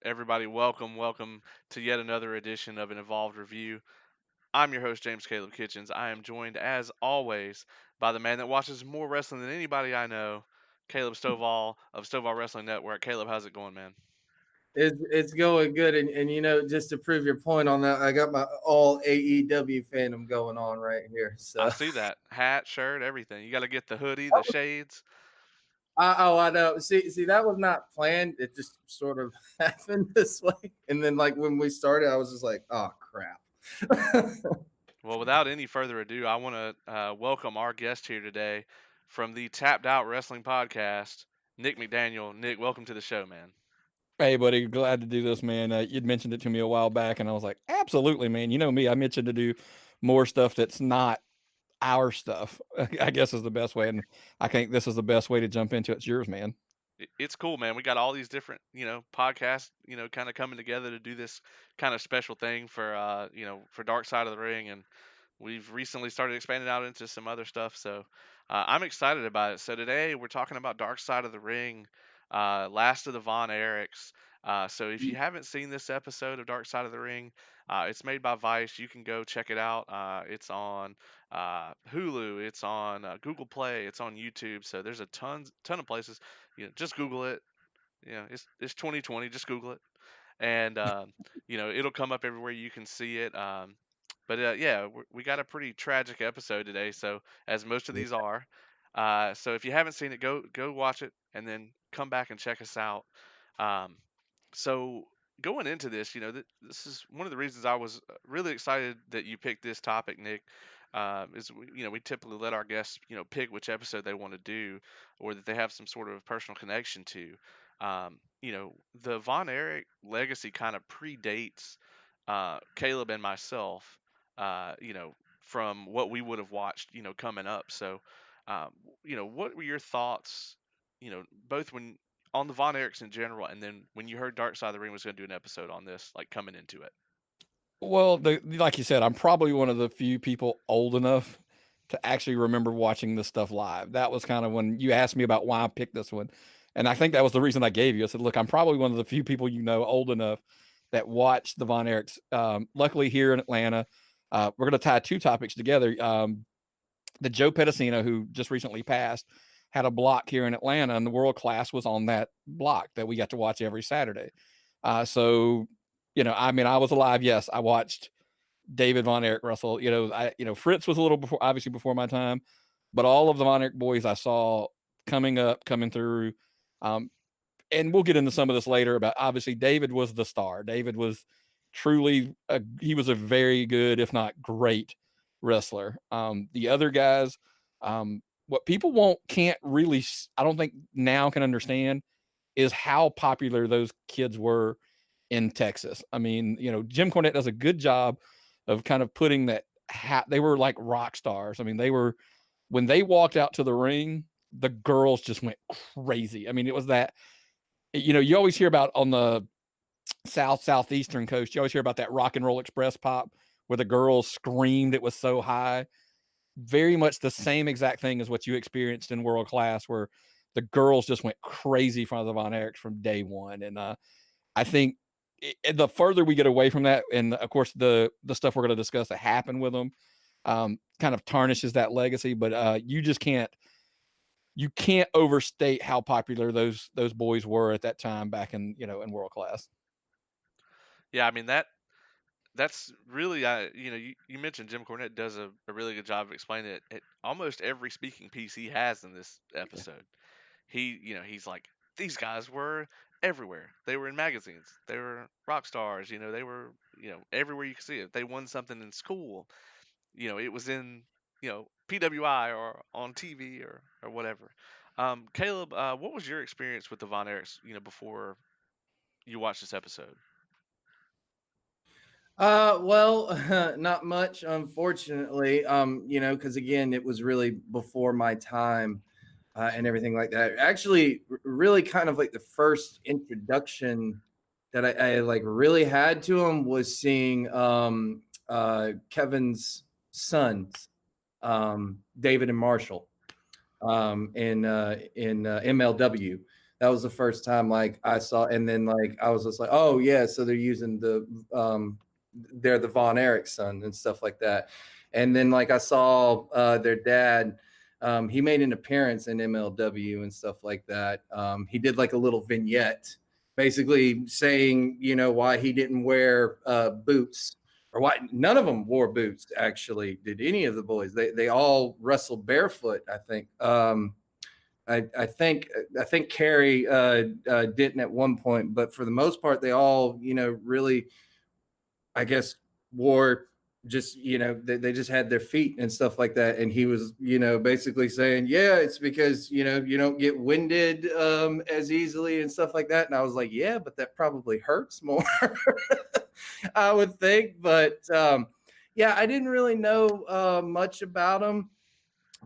Everybody, welcome to yet another edition of an Evolved Review. I'm your host, James Caleb Kitchens. I am joined, as always, by the man that watches more wrestling than anybody I know, Caleb Stovall of Stovall Wrestling Network. Caleb, how's it going, man? It's going good, and just to prove your point on that, I got my all AEW fandom going on right here. I So, see that hat, shirt, everything. You got to get the hoodie, the shades. I know. See, that was not planned. It just sort of happened this way, and then like when we started, I was just like, oh crap. Well, without any further ado, I want to welcome our guest here today from the Tapped Out Wrestling Podcast, Nick McDaniel. Nick, welcome to the show, man. Hey, buddy, glad to do this, man. You'd mentioned it to me a while back, and I was like, absolutely, man. You know me, I mentioned to do more stuff that's not our stuff, I guess is the best way. And I think this is the best way to jump into it. It's yours, man. It's cool, man. We got all these different, podcasts, kind of coming together to do this kind of special thing for, for Dark Side of the Ring, and we've recently started expanding out into some other stuff. So I'm excited about it. So today we're talking about Dark Side of the Ring, Last of the Von Erichs. So if you haven't seen this episode of Dark Side of the Ring, it's made by Vice. You can go check it out. It's on Hulu. It's on Google Play. It's on YouTube. So there's a ton of places. Just Google it. It's 2020. Just Google it, and it'll come up everywhere you can see it. But yeah, we got a pretty tragic episode today. So as most of these are, so if you haven't seen it, go watch it, and then come back and check us out. Um, so going into this, this is one of the reasons I was really excited that you picked this topic, Nick. We typically let our guests pick which episode they want to do, or that they have some sort of personal connection to. The Von Erich legacy kind of predates Caleb and myself. From what we would have watched, coming up. So, what were your thoughts? Both when on the Von Erichs in general, and then when you heard Dark Side of the Ring was going to do an episode on this, like coming into it. Well, like you said, I'm probably one of the few people old enough to actually remember watching this stuff live. That was kind of when you asked me about why I picked this one. And I think that was the reason I gave you. I said, look, I'm probably one of the few people old enough that watched the Von Erichs. Luckily, here in Atlanta, we're going to tie two topics together. The Joe Pedicino, who just recently passed, had a block here in Atlanta, and the World Class was on that block that we got to watch every Saturday. So, I was alive. Yes, I watched David Von Erich Russell. Fritz was a little before, obviously before my time, but all of the Von Erich boys I saw coming through. Um, and we'll get into some of this later. About obviously David was the star. David was he was a very good, if not great, wrestler. The other guys, what people won't can't really, I don't think now can understand is how popular those kids were in Texas. I mean, Jim Cornette does a good job of kind of putting that they were like rock stars. I mean, they were when they walked out to the ring, the girls just went crazy. I mean, it was that you always hear about on the southeastern coast, you always hear about that rock and roll express pop where the girls screamed it was so high. Very much the same exact thing as what you experienced in World Class, where the girls just went crazy in front of the Von Erichs from day one. And I think the further we get away from that, and of course the stuff we're going to discuss that happened with them, kind of tarnishes that legacy. But you can't overstate how popular those boys were at that time back in World Class. Yeah, I mean that's really you mentioned Jim Cornette does a really good job of explaining it. Almost every speaking piece he has in this episode. He's like, these guys were everywhere. They were in magazines. They were rock stars. They were everywhere you could see it. They won something in school. It was in PWI or on TV or whatever. Caleb, what was your experience with the Von Erichs? Before you watched this episode. Well, not much, unfortunately. Because again, it was really before my time, and everything like that. Actually, really kind of like the first introduction that I like really had to him was seeing Kevin's sons, David and Marshall, in MLW. That was the first time like I saw, and then like I was just like, oh yeah, so they're using they're the Von Erich son and stuff like that. And then like I saw their dad. He made an appearance in MLW and stuff like that. He did like a little vignette, basically saying, you know, why he didn't wear boots, or why none of them wore boots. Actually, did any of the boys? They all wrestled barefoot, I think. I think Carrie didn't at one point, but for the most part, they all, you know, really, I guess, wore just, you know, they just had their feet and stuff like that. And he was, you know, basically saying, yeah, it's because, you know, you don't get winded as easily and stuff like that. And I was like, yeah, but that probably hurts more, I would think. But yeah, I didn't really know much about him,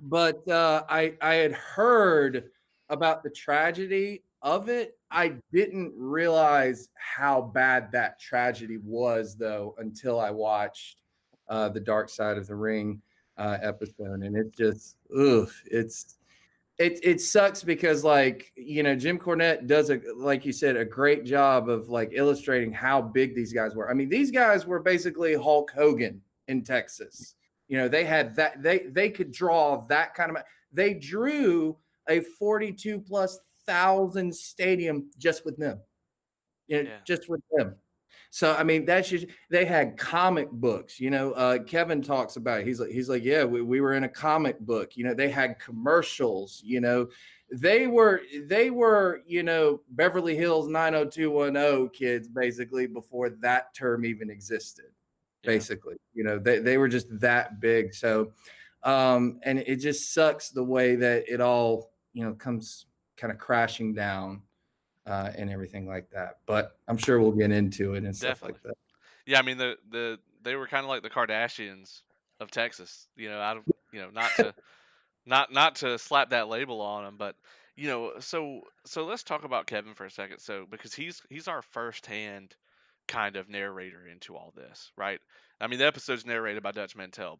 but I had heard about the tragedy of it. I didn't realize how bad that tragedy was, though, until I watched the Dark Side of the Ring episode, and it's just, ugh, it sucks because, like, you know, Jim Cornette does, a like you said, a great job of like illustrating how big these guys were. I mean, these guys were basically Hulk Hogan in Texas. You know, they had that, they could draw that kind of, they drew a 42 plus thousand stadium just with them, you know, Yeah, just with them. So I mean, that's just, they had comic books. You know, Kevin talks about it. He's like, yeah, we were in a comic book. You know, they had commercials. You know, they were you know, Beverly Hills 90210 kids basically before that term even existed. yeah, Basically, you know, they were just that big. So, and it just sucks the way that it all, you know, comes kind of crashing down and everything like that. But I'm sure we'll get into it and stuff definitely. like that. Yeah, I mean they were kind of like the Kardashians of Texas. You know, not to not to slap that label on him, but so let's talk about Kevin for a second. So because he's our first hand kind of narrator into all this, right? I mean, the episode's narrated by Dutch Mantel,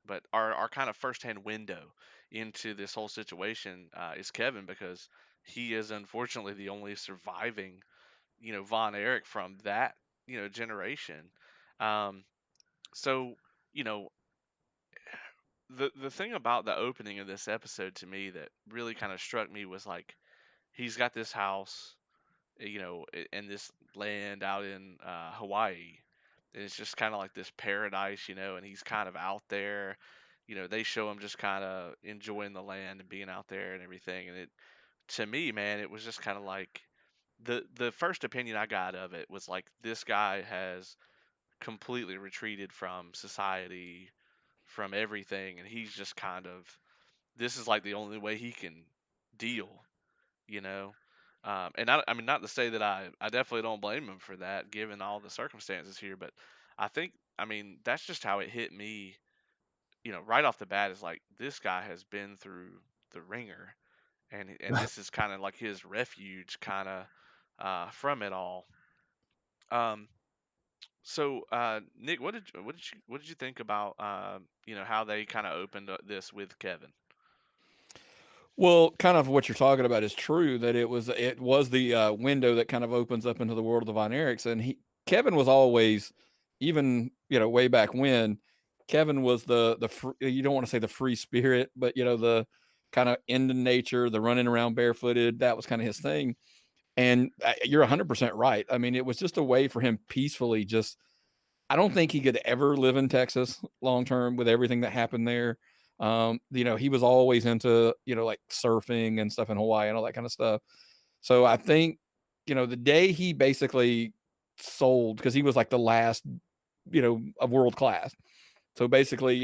but our kind of first hand window into this whole situation is Kevin, because he is unfortunately the only surviving, Von Erich from that, generation. Um, so, you know, the thing about the opening of this episode to me that really kind of struck me was like he's got this house, and this land out in Hawaii. And it's just kind of like this paradise, and he's kind of out there. They show him just kind of enjoying the land and being out there and everything. And it, to me, man, it was just kind of like the first opinion I got of it was like this guy has completely retreated from society, from everything, and he's just kind of, this is like the only way he can deal, you know. And I mean, not to say that I definitely don't blame him for that, given all the circumstances here, but I think, I mean, that's just how it hit me, right off the bat. Is like this guy has been through the ringer, and this is kind of like his refuge, kind of from it all. Um, Nick, what did you think about how they kind of opened up this with Kevin? Well, kind of what you're talking about is true, that it was the window that kind of opens up into the world of the Von Erichs, and Kevin was always, even way back when, Kevin was you don't want to say the free spirit, but the kind of into nature, the running around barefooted. That was kind of his thing. And you're 100% right. I mean, it was just a way for him peacefully. Just, I don't think he could ever live in Texas long term with everything that happened there. He was always into, like surfing and stuff in Hawaii and all that kind of stuff. So I think, the day he basically sold, because he was like the last, of world class. So basically,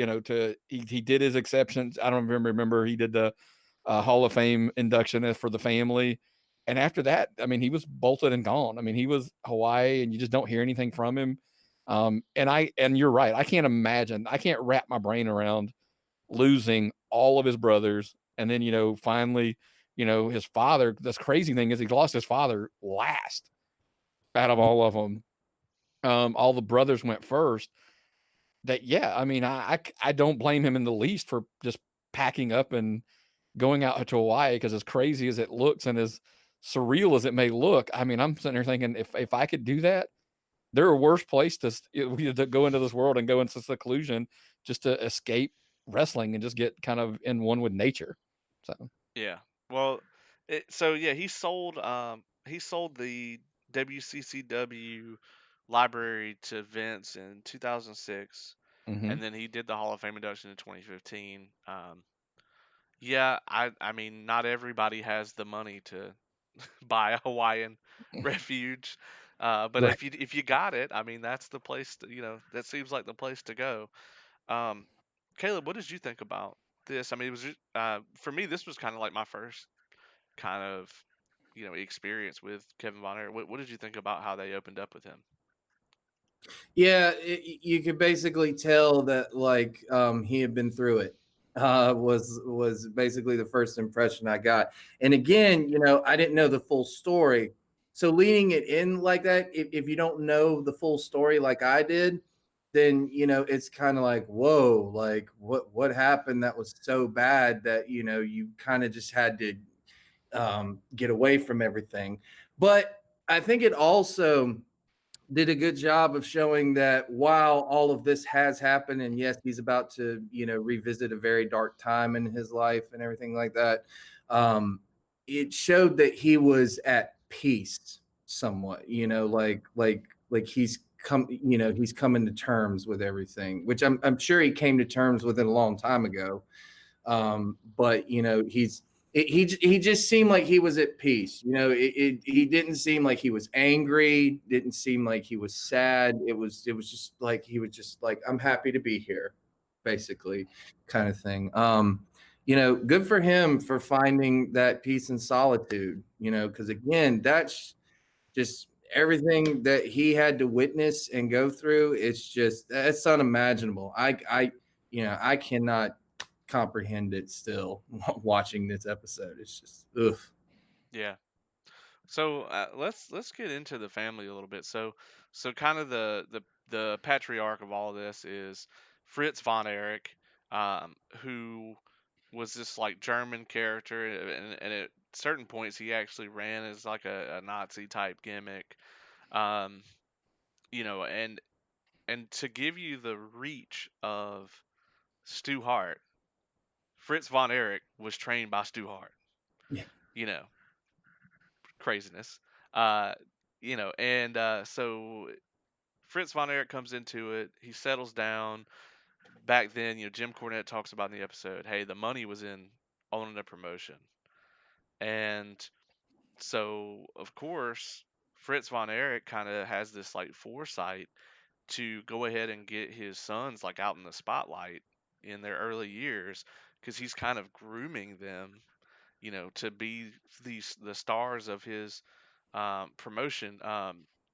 he did his exceptions. I don't remember he did the Hall of Fame induction for the family. And after that, I mean, he was bolted and gone. I mean, he was Hawaii, and you just don't hear anything from him. And you're right. I can't imagine. I can't wrap my brain around losing all of his brothers, and then finally, his father. This crazy thing is he lost his father last out of all of them. All the brothers went first. That, yeah, I mean, I don't blame him in the least for just packing up and going out to Hawaii, because as crazy as it looks and as surreal as it may look, I mean, I'm sitting there thinking if I could do that, there are worse place to go into this world and go into seclusion just to escape wrestling and just get kind of in one with nature. So, Yeah. Well, so yeah, he sold the WCCW library to Vince in 2006, mhm. and then he did the Hall of Fame induction in 2015. Yeah, I mean, not everybody has the money to buy a Hawaiian refuge, but Right. if you got it, I mean, that's the place to, that seems like the place to go. Um, Caleb, what did you think about this? I mean, it was for me, this was kind of like my first kind of experience with Kevin Von Erich. What did you think about how they opened up with him? Yeah, you could basically tell that like he had been through it. Was basically the first impression I got. And again, I didn't know the full story. So leading it in like that, if you don't know the full story like I did, then it's kind of like, whoa, like what happened that was so bad that you kind of just had to get away from everything. But I think it also did a good job of showing that while all of this has happened, and yes, he's about to revisit a very dark time in his life and everything like that, um it showed that he was at peace somewhat, like he's coming to terms with everything, which I'm sure he came to terms with it a long time ago. But he just seemed like he was at peace. He didn't seem like he was angry, didn't seem like he was sad. It was just like he was just like, I'm happy to be here, basically, kind of thing. Good for him for finding that peace and solitude, because again, that's just everything that he had to witness and go through. That's unimaginable. I cannot comprehend it still watching this episode. It's just ugh. Yeah. So let's get into the family a little bit. So kind of the patriarch of all this is Fritz von Erich, who was this like German character, and at certain points he actually ran as like a Nazi type gimmick. Um, and to give you the reach of Stu Hart, Fritz von Erich was trained by Stu Hart. Yeah. You know, craziness. Uh, and so Fritz von Erich comes into it. He settles down. Back then, Jim Cornette talks about in the episode, hey, the money was in owning a promotion. And so, of course, Fritz von Erich kind of has this like foresight to go ahead and get his sons like out in the spotlight in their early years because he's kind of grooming them, to be the stars of his promotion.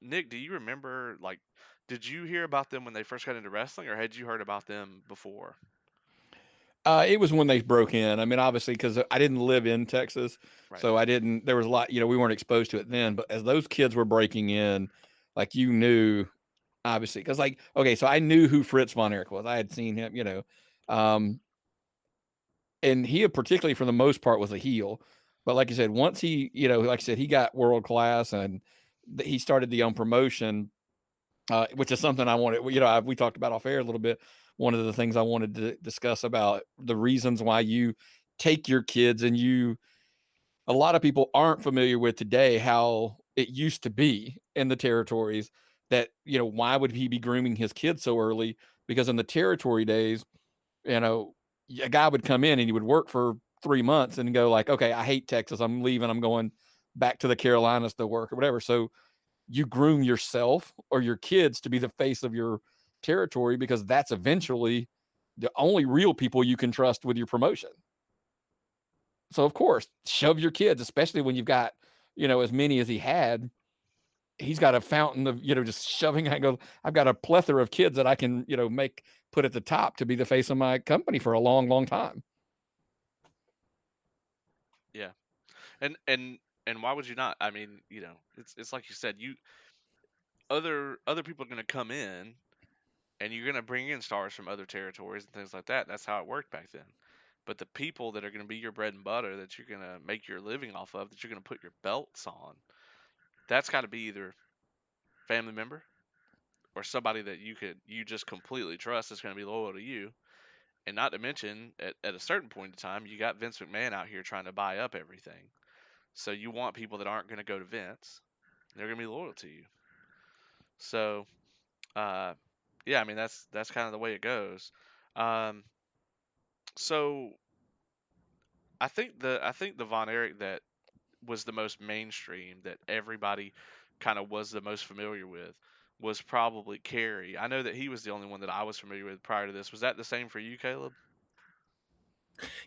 Nick, do you remember like did you hear about them when they first got into wrestling, or had you heard about them before? It was when they broke in. I mean, obviously, because I didn't live in Texas, Right. so I didn't. There was a lot, we weren't exposed to it then. But as those kids were breaking in, like you knew, obviously, because like okay, so I knew who Fritz von Erich was. I had seen him, um, and he particularly for the most part was a heel. But like you said, once he, like I said, he got world class and he started the own promotion, which is something I wanted. We talked about off air a little bit. One of the things I wanted to discuss about the reasons why you take your kids and a lot of people aren't familiar with today how it used to be in the territories that, why would he be grooming his kids so early? Because in the territory days, you know, a guy would come in and he would work for 3 months and go like, okay, I hate Texas. I'm leaving. I'm going back to the Carolinas to work or whatever. So you groom yourself or your kids to be the face of your territory because that's eventually the only real people you can trust with your promotion. So of course, shove your kids, especially when you've got, as many as he had. He's got a fountain of, just shoving. I go, I've got a plethora of kids that I can, make put at the top to be the face of my company for a long, long time. Yeah. And why would you not? I mean, it's like you said, other people are going to come in and you're going to bring in stars from other territories and things like that. That's how it worked back then. but the people that are going to be your bread and butter, that you're going to make your living off of, that you're going to put your belts on, that's got to be either family member or somebody that you just completely trust is going to be loyal to you. And not to mention, at a certain point in time, you got Vince McMahon out here trying to buy up everything. So you want people that aren't going to go to Vince. They're going to be loyal to you. So, uh, yeah, I mean that's kind of the way it goes. Um, so I think the Von Erich that was the most mainstream, that everybody kind of was the most familiar with, was probably Kerry. I know that he was the only one that I was familiar with prior to this. Was that the same for you, Caleb?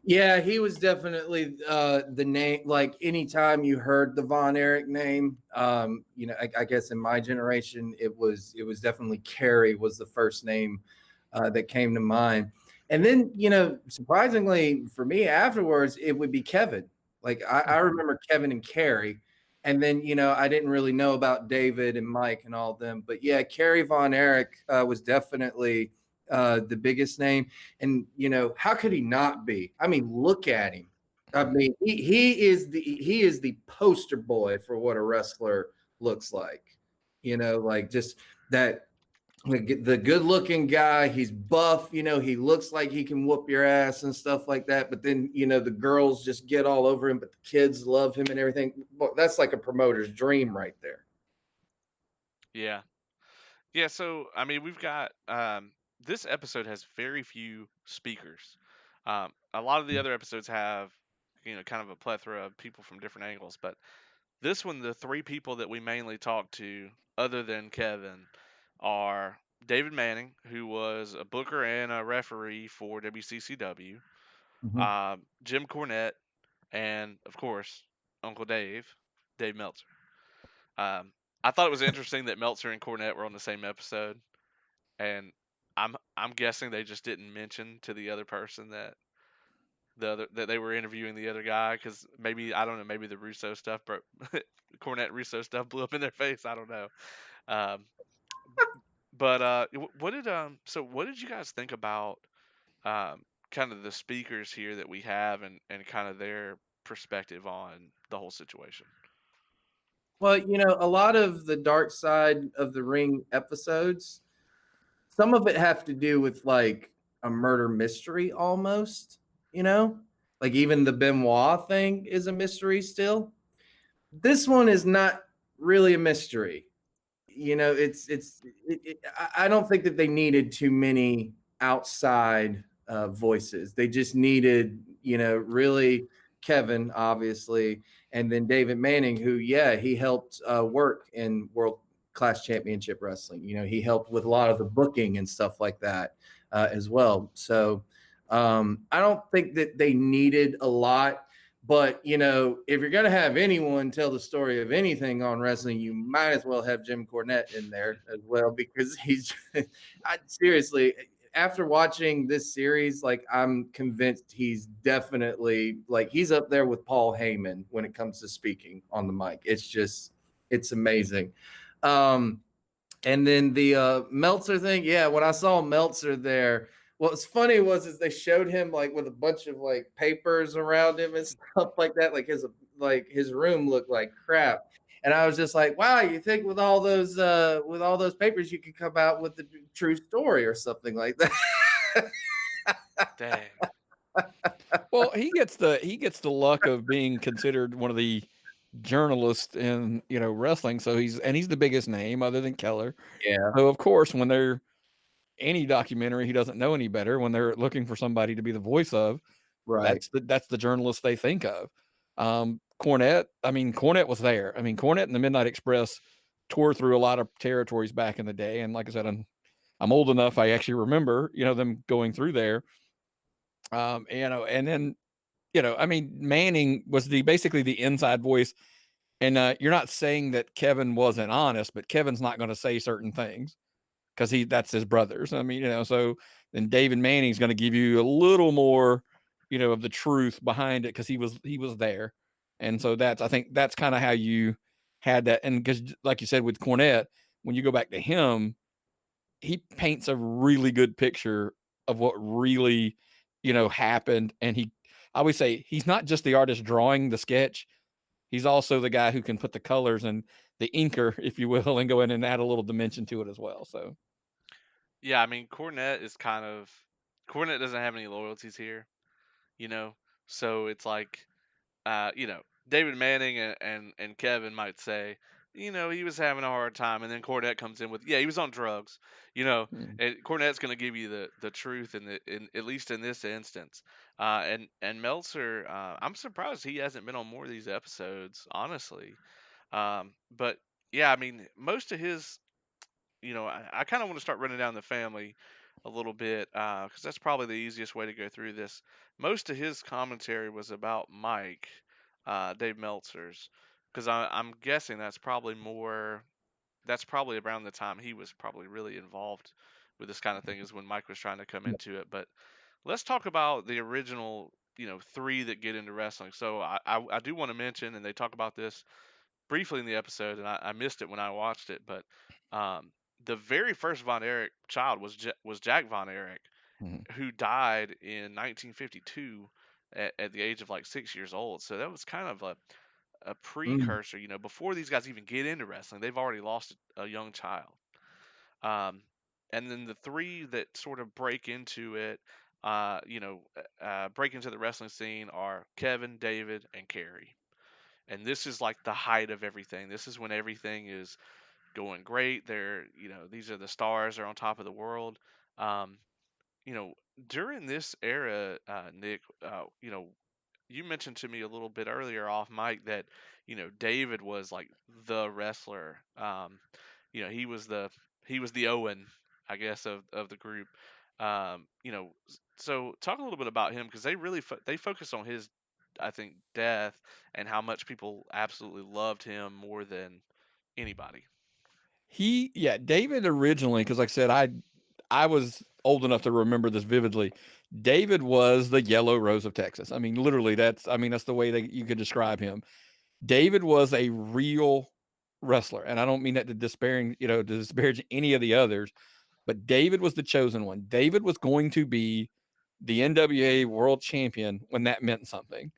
Yeah, he was definitely the name. Like anytime you heard the Von Erich name, I guess in my generation, it was definitely Carrie was the first name that came to mind. And then, surprisingly for me afterwards, it would be Kevin. Like I remember Kevin and Carrie. And then, I didn't really know about David and Mike and all of them. But yeah, Carrie Von Erich was definitely the biggest name. And, how could he not be? I mean, look at him. I mean, he is the poster boy for what a wrestler looks like. Like just that the good looking guy. He's buff, he looks like he can whoop your ass and stuff like that. But then, the girls just get all over him, but the kids love him and everything. Well, that's like a promoter's dream right there. Yeah. Yeah, so I mean, we've got this episode has very few speakers. A lot of the other episodes have, kind of a plethora of people from different angles, but this one, the three people that we mainly talk to, other than Kevin, are David Manning, who was a booker and a referee for WCCW, Mhm. Jim Cornette, and of course Uncle Dave Meltzer. I thought it was interesting that Meltzer and Cornette were on the same episode, and I'm guessing they just didn't mention to the other person that they were interviewing the other guy, because maybe, I don't know, maybe the Russo stuff, but Cornette Russo stuff blew up in their face. I don't know. Um, but what did you guys think about kind of the speakers here that we have, and kind of their perspective on the whole situation? Well, a lot of the Dark Side of the Ring episodes, some of it have to do with like a murder mystery almost, you know? Like even the Benoit thing is a mystery still. This one is not really a mystery. I don't think that they needed too many outside voices. They just needed, really Kevin, obviously, and then David Manning, who, yeah, he helped work in World Class Championship Wrestling. He helped with a lot of the booking and stuff like that as well. So I don't think that they needed a lot. But, if you're going to have anyone tell the story of anything on wrestling, you might as well have Jim Cornette in there as well, because seriously, after watching this series, like I'm convinced he's definitely like he's up there with Paul Heyman when it comes to speaking on the mic. It's amazing. And then the Meltzer thing, yeah, when I saw Meltzer there, what's funny is they showed him like with a bunch of like papers around him and stuff like that. Like his room looked like crap. And I was just like, wow, you think with all those papers you could come out with the true story or something like that. Dang. Well, he gets the luck of being considered one of the journalists in wrestling. So he's the biggest name other than Keller. Yeah, So of course, when they're any documentary, he doesn't know any better. When they're looking for somebody to be the voice of, right. that's the journalist they think of. Cornette, I mean, Cornette was there. I mean, Cornette and the Midnight Express tore through a lot of territories back in the day. And like I said, I'm old enough. I actually remember, them going through there. And then, I mean, Manning was basically the inside voice. And you're not saying that Kevin wasn't honest, but Kevin's not going to say certain things because that's his brothers. I mean, so then David Manning's going to give you a little more, of the truth behind it because he was there. And so I think that's kind of how you had that. And because like you said with Cornette, when you go back to him, he paints a really good picture of what really happened. And I always say he's not just the artist drawing the sketch. He's also the guy who can put the colors and the inker, if you will, and go in and add a little dimension to it as well. So, Yeah, I mean, Cornette doesn't have any loyalties here, you know. So it's like, you know, David Manning and Kevin might say, he was having a hard time, and then Cornette comes in with, yeah, he was on drugs, you know, mm, and Cornette's going to give you the truth in at least in this instance. And Meltzer, I'm surprised he hasn't been on more of these episodes, honestly. But yeah, I mean, most of his, I kind of want to start running down the family a little bit because that's probably the easiest way to go through this. Most of his commentary was about Mike, Dave Meltzer's, because I'm guessing that's probably more. That's probably around the time he was probably really involved with this kind of thing is when Mike was trying to come yeah. into it. But let's talk about the original, three that get into wrestling. So I do want to mention, and they talk about this briefly in the episode, and I missed it when I watched it. But um, the very first Von Erich child was Jack Von Erich, Mhm. who died in 1952 at the age of like 6 years old. So that was kind of a Mm, precursor. Before these guys even get into wrestling, they've already lost a young child. Um, and then the three that sort of break into it, break into the wrestling scene are Kevin, David, and Kerry. And this is like the height of everything. This is when everything is going great. These are the stars. They're on top of the world. Um, you know, During this era, Nick, you mentioned to me a little bit earlier off mic that, David was like the wrestler. He was the Owen, I guess, of the group. So talk a little bit about him because they really they focus on his, I think, death and how much people absolutely loved him more than anybody. Yeah, David originally, because like I said, I was old enough to remember this vividly. David was the yellow rose of Texas. I mean, literally, that's the way that you could describe him. David was a real wrestler, and I don't mean that to disparage any of the others, but David was the chosen one. David was going to be the NWA World Champion when that meant something.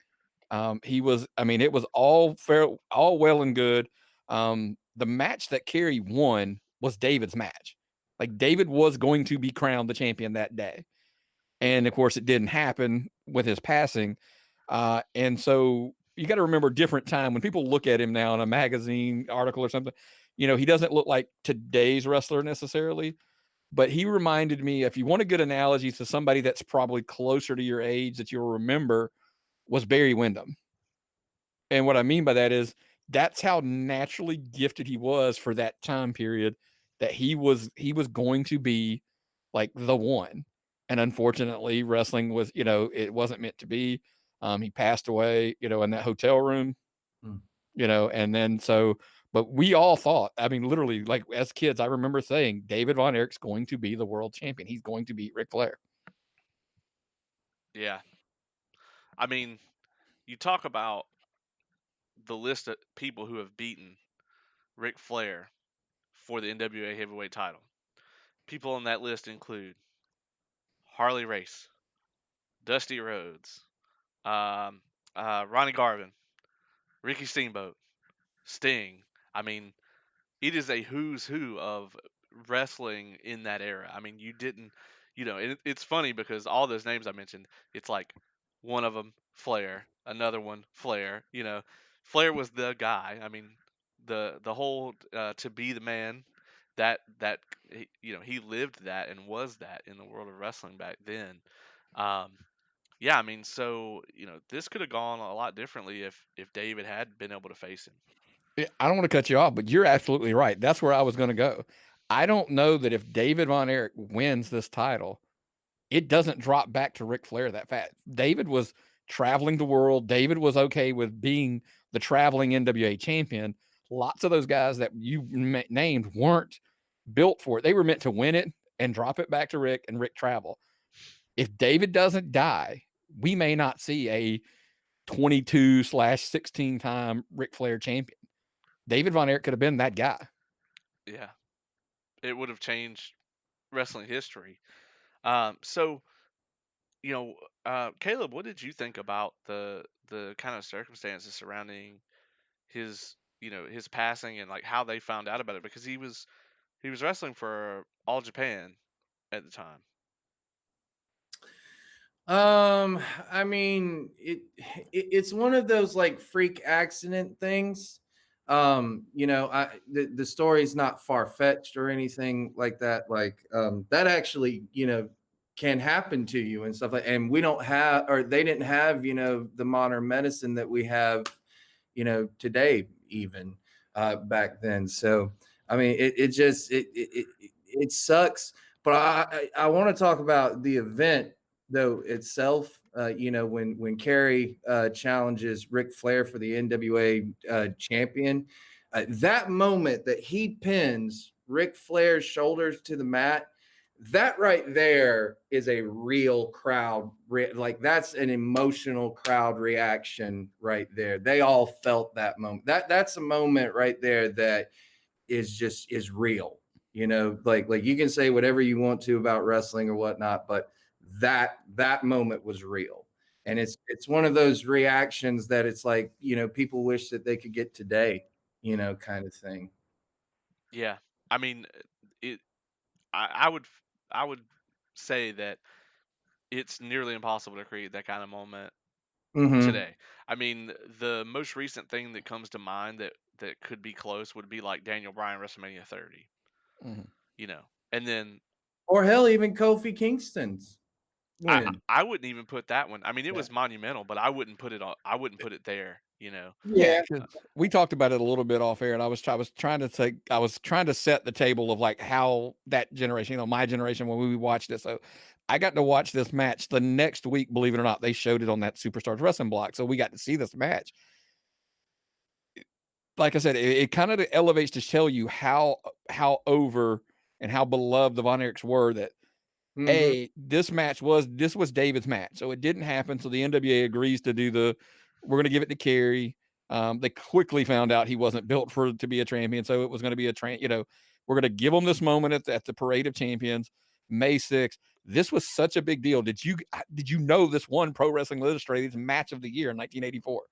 He was, I mean, it was all fair, all well and good. The match that Kerry won was David's match. Like David was going to be crowned the champion that day. And of course, it didn't happen with his passing. And so you got to remember different time when people look at him now in a magazine article or something, he doesn't look like today's wrestler necessarily, but he reminded me, if you want a good analogy to somebody that's probably closer to your age that you'll remember, was Barry Windham. And what I mean by that is that's how naturally gifted he was for that time period, that he was going to be like the one. And unfortunately, wrestling was, it wasn't meant to be. He passed away, in that hotel room, mm. and then but we all thought, I mean, literally, like as kids, I remember saying David Von Erich's going to be the world champion. He's going to beat Ric Flair. Yeah, I mean, you talk about the list of people who have beaten Ric Flair for the NWA Heavyweight Title. People on that list include Harley Race, Dusty Rhodes, um, Ronnie Garvin, Ricky Steamboat, Sting. I mean, it is a who's who of wrestling in that era. I mean, you didn't, it's funny because all those names I mentioned, it's like one of them Flair, another one Flair. Flair was the guy. I mean, the whole to be the man that he lived that and was that in the world of wrestling back then. Um, yeah, I mean, so this could have gone a lot differently if David had been able to face him. I don't want to cut you off, but you're absolutely right. That's where I was going to go. I don't know that if David Von Erich wins this title, it doesn't drop back to Ric Flair that fast. David was traveling the world. David was okay with being the traveling NWA champion. Lots of those guys that you named weren't built for it. They were meant to win it and drop it back to Rick and Rick travel. If David doesn't die, we may not see a 22/16 time Ric Flair champion. David Von Erich could have been that guy. Yeah, it would have changed wrestling history. So Caleb, what did you think about the kind of circumstances surrounding his his passing and like how they found out about it because he was wrestling for All Japan at the time. Um, I mean, it's one of those like freak accident things. The story's not far fetched or anything like that. Like, that actually, can happen to you and stuff like. And we don't have, or they didn't have, the modern medicine that we have, today even back then. So, I mean, it sucks. But I want to talk about the event though itself. When Kerry challenges Ric Flair for the NWA champion, that moment that he pins Ric Flair's shoulders to the mat, that right there is a real crowd. Like that's an emotional crowd reaction right there. They all felt that moment. That's a moment right there that is real. Like you can say whatever you want to about wrestling or whatnot, but that moment was real. And it's one of those reactions that it's like, people wish that they could get today, kind of thing. Yeah, I mean, it. I would say that it's nearly impossible to create that kind of moment Mm-hmm. today. I mean, the most recent thing that comes to mind that could be close would be like Daniel Bryan WrestleMania 30, Mhm. you know. And then Or hell, even Kofi Kingston's I win. I wouldn't even put that one. I mean, it Yeah. was monumental, but I wouldn't put it there, you know. Yeah, Yeah. 'cause we talked about it a little bit off air, and I was trying to set the table of like how that generation, my generation when we watched it. So I got to watch this match the next week. Believe it or not, they showed it on that Superstars Wrestling block, so we got to see this match. Like I said, it kind of elevates to tell you how over and how beloved the Von Erichs were. That Mm-hmm. this was David's match, so it didn't happen. So the NWA agrees to do we're going to give it to Kerry. They quickly found out he wasn't built to be a champion, so it was going to be we're going to give him this moment at the Parade of Champions, May 6th. This was such a big deal. Did you know this won Pro Wrestling Illustrated's Match of the Year in 1984?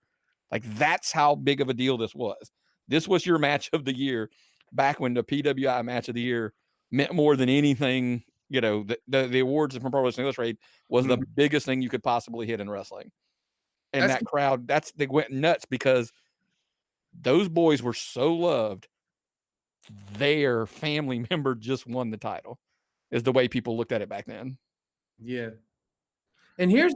Like that's how big of a deal this was. This was your match of the year back when the PWI Match of the Year meant more than anything. The awards from Pro Wrestling Illustrated was the Mm-hmm. biggest thing you could possibly hit in wrestling. And That's that crowd, they went nuts because those boys were so loved. Their family member just won the title, is the way people looked at it back then. yeah. Here's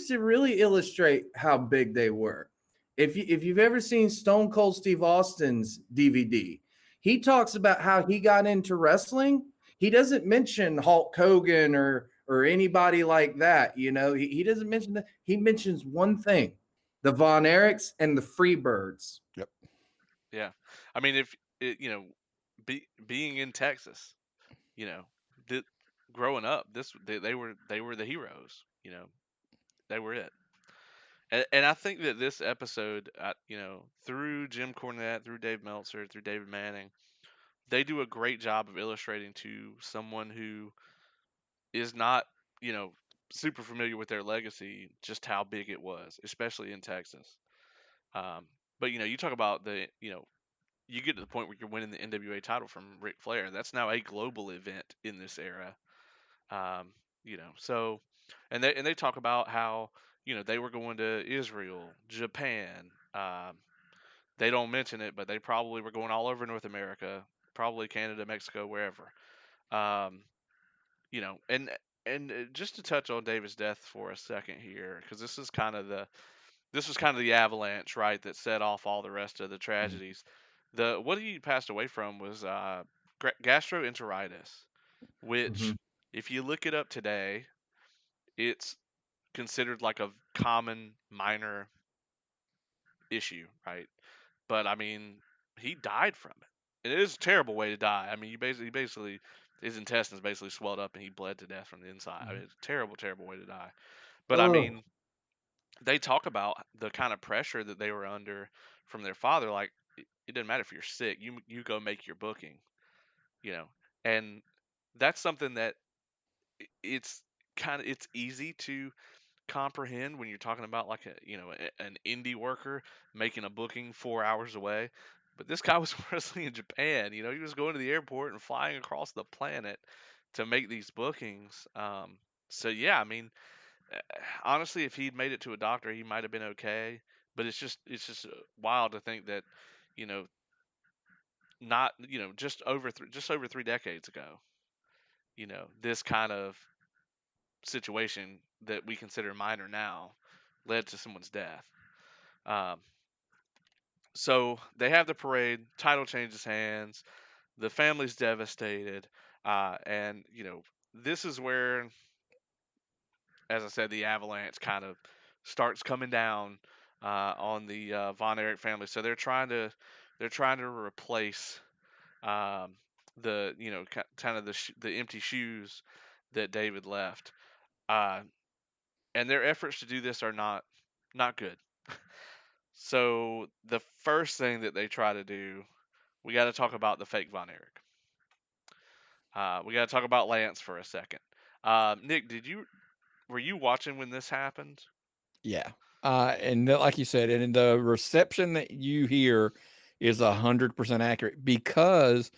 to really illustrate how big they were. If you've ever seen Stone Cold Steve Austin's DVD, he talks about how he got into wrestling. He doesn't mention Hulk Hogan or anybody like that. He doesn't mention that. He mentions one thing: the Von Erichs and the Freebirds. Yep. Yeah. I mean, if it, being in Texas, you know, that growing up, they were the heroes, They were it. And I think that this episode, through Jim Cornette, through Dave Meltzer, through David Manning, they do a great job of illustrating to someone who is not, you know, super familiar with their legacy just how big it was, especially in Texas. Um, but you talk about you get to the point where you're winning the NWA title from Ric Flair. That's now a global event in this era. Um, so and they talk about how they were going to Israel, Japan. They don't mention it, but they probably were going all over North America, probably Canada, Mexico, wherever. Um, and just to touch on David's death for a second here, because this was kind of the avalanche, right, that set off all the rest of the Mhm. tragedies. The what he passed away from was gastroenteritis, Mm-hmm. which, if you look it up today, it's considered like a common minor issue, right? But I mean, he died from it. It is a terrible way to die. I mean, basically his intestines basically swelled up and he bled to death from the inside. I mean, it's a terrible, terrible way to die. But I Oh. mean, they talk about the kind of pressure that they were under from their father. Like, it doesn't matter if you're sick, you go make your booking, you know, and that's something that it's kind of it's easy to comprehend when you're talking about like an indie worker making a booking 4 hours away. But this guy was wrestling in Japan. He was going to the airport and flying across the planet to make these bookings. So yeah, I mean, honestly, if he'd made it to a doctor, he might have been okay. But it's just wild to think that, you know, not just over 3 decades ago, this kind of situation that we consider minor now led to someone's death. Um, so they have the parade, title changes hands, the family's devastated, and this is where, as I said, the avalanche kind of starts coming down on the Von Erich family. So they're trying to replace um, the kind of the empty shoes that David left, uh, and their efforts to do this are not good. So the first thing that they try to do, we got to talk about the fake Von Erich. We got to talk about Lance for a second. Nick, were you watching when this happened? Yeah. Like you said, and the reception that you hear is 100% accurate because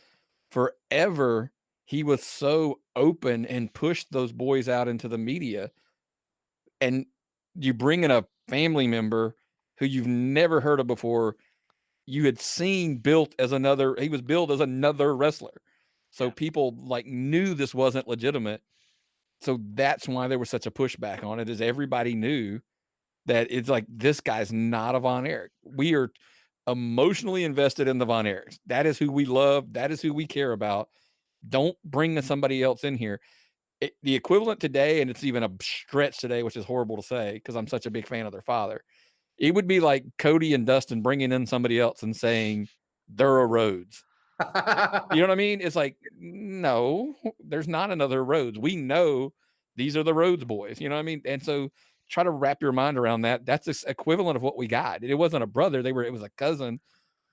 forever he was so open and pushed those boys out into the media. And you bring in a family member who you've never heard of before. You had seen he was billed as another wrestler. So Yeah, people like knew this wasn't legitimate. So that's why there was such a pushback on it, is everybody knew that it's like, this guy's not a Von Erich. We are emotionally invested in the Von Erichs. That is who we love. That is who we care about. Don't bring somebody else in here. The equivalent today, and it's even a stretch today, which is horrible to say because I'm such a big fan of their father. It would be like Cody and Dustin bringing in somebody else and saying they're a Rhodes. You know what I mean? It's like, no, there's not another Rhodes. We know these are the Rhodes boys. You know what I mean? And so try to wrap your mind around that. That's the equivalent of what we got. It wasn't a brother. It was a cousin,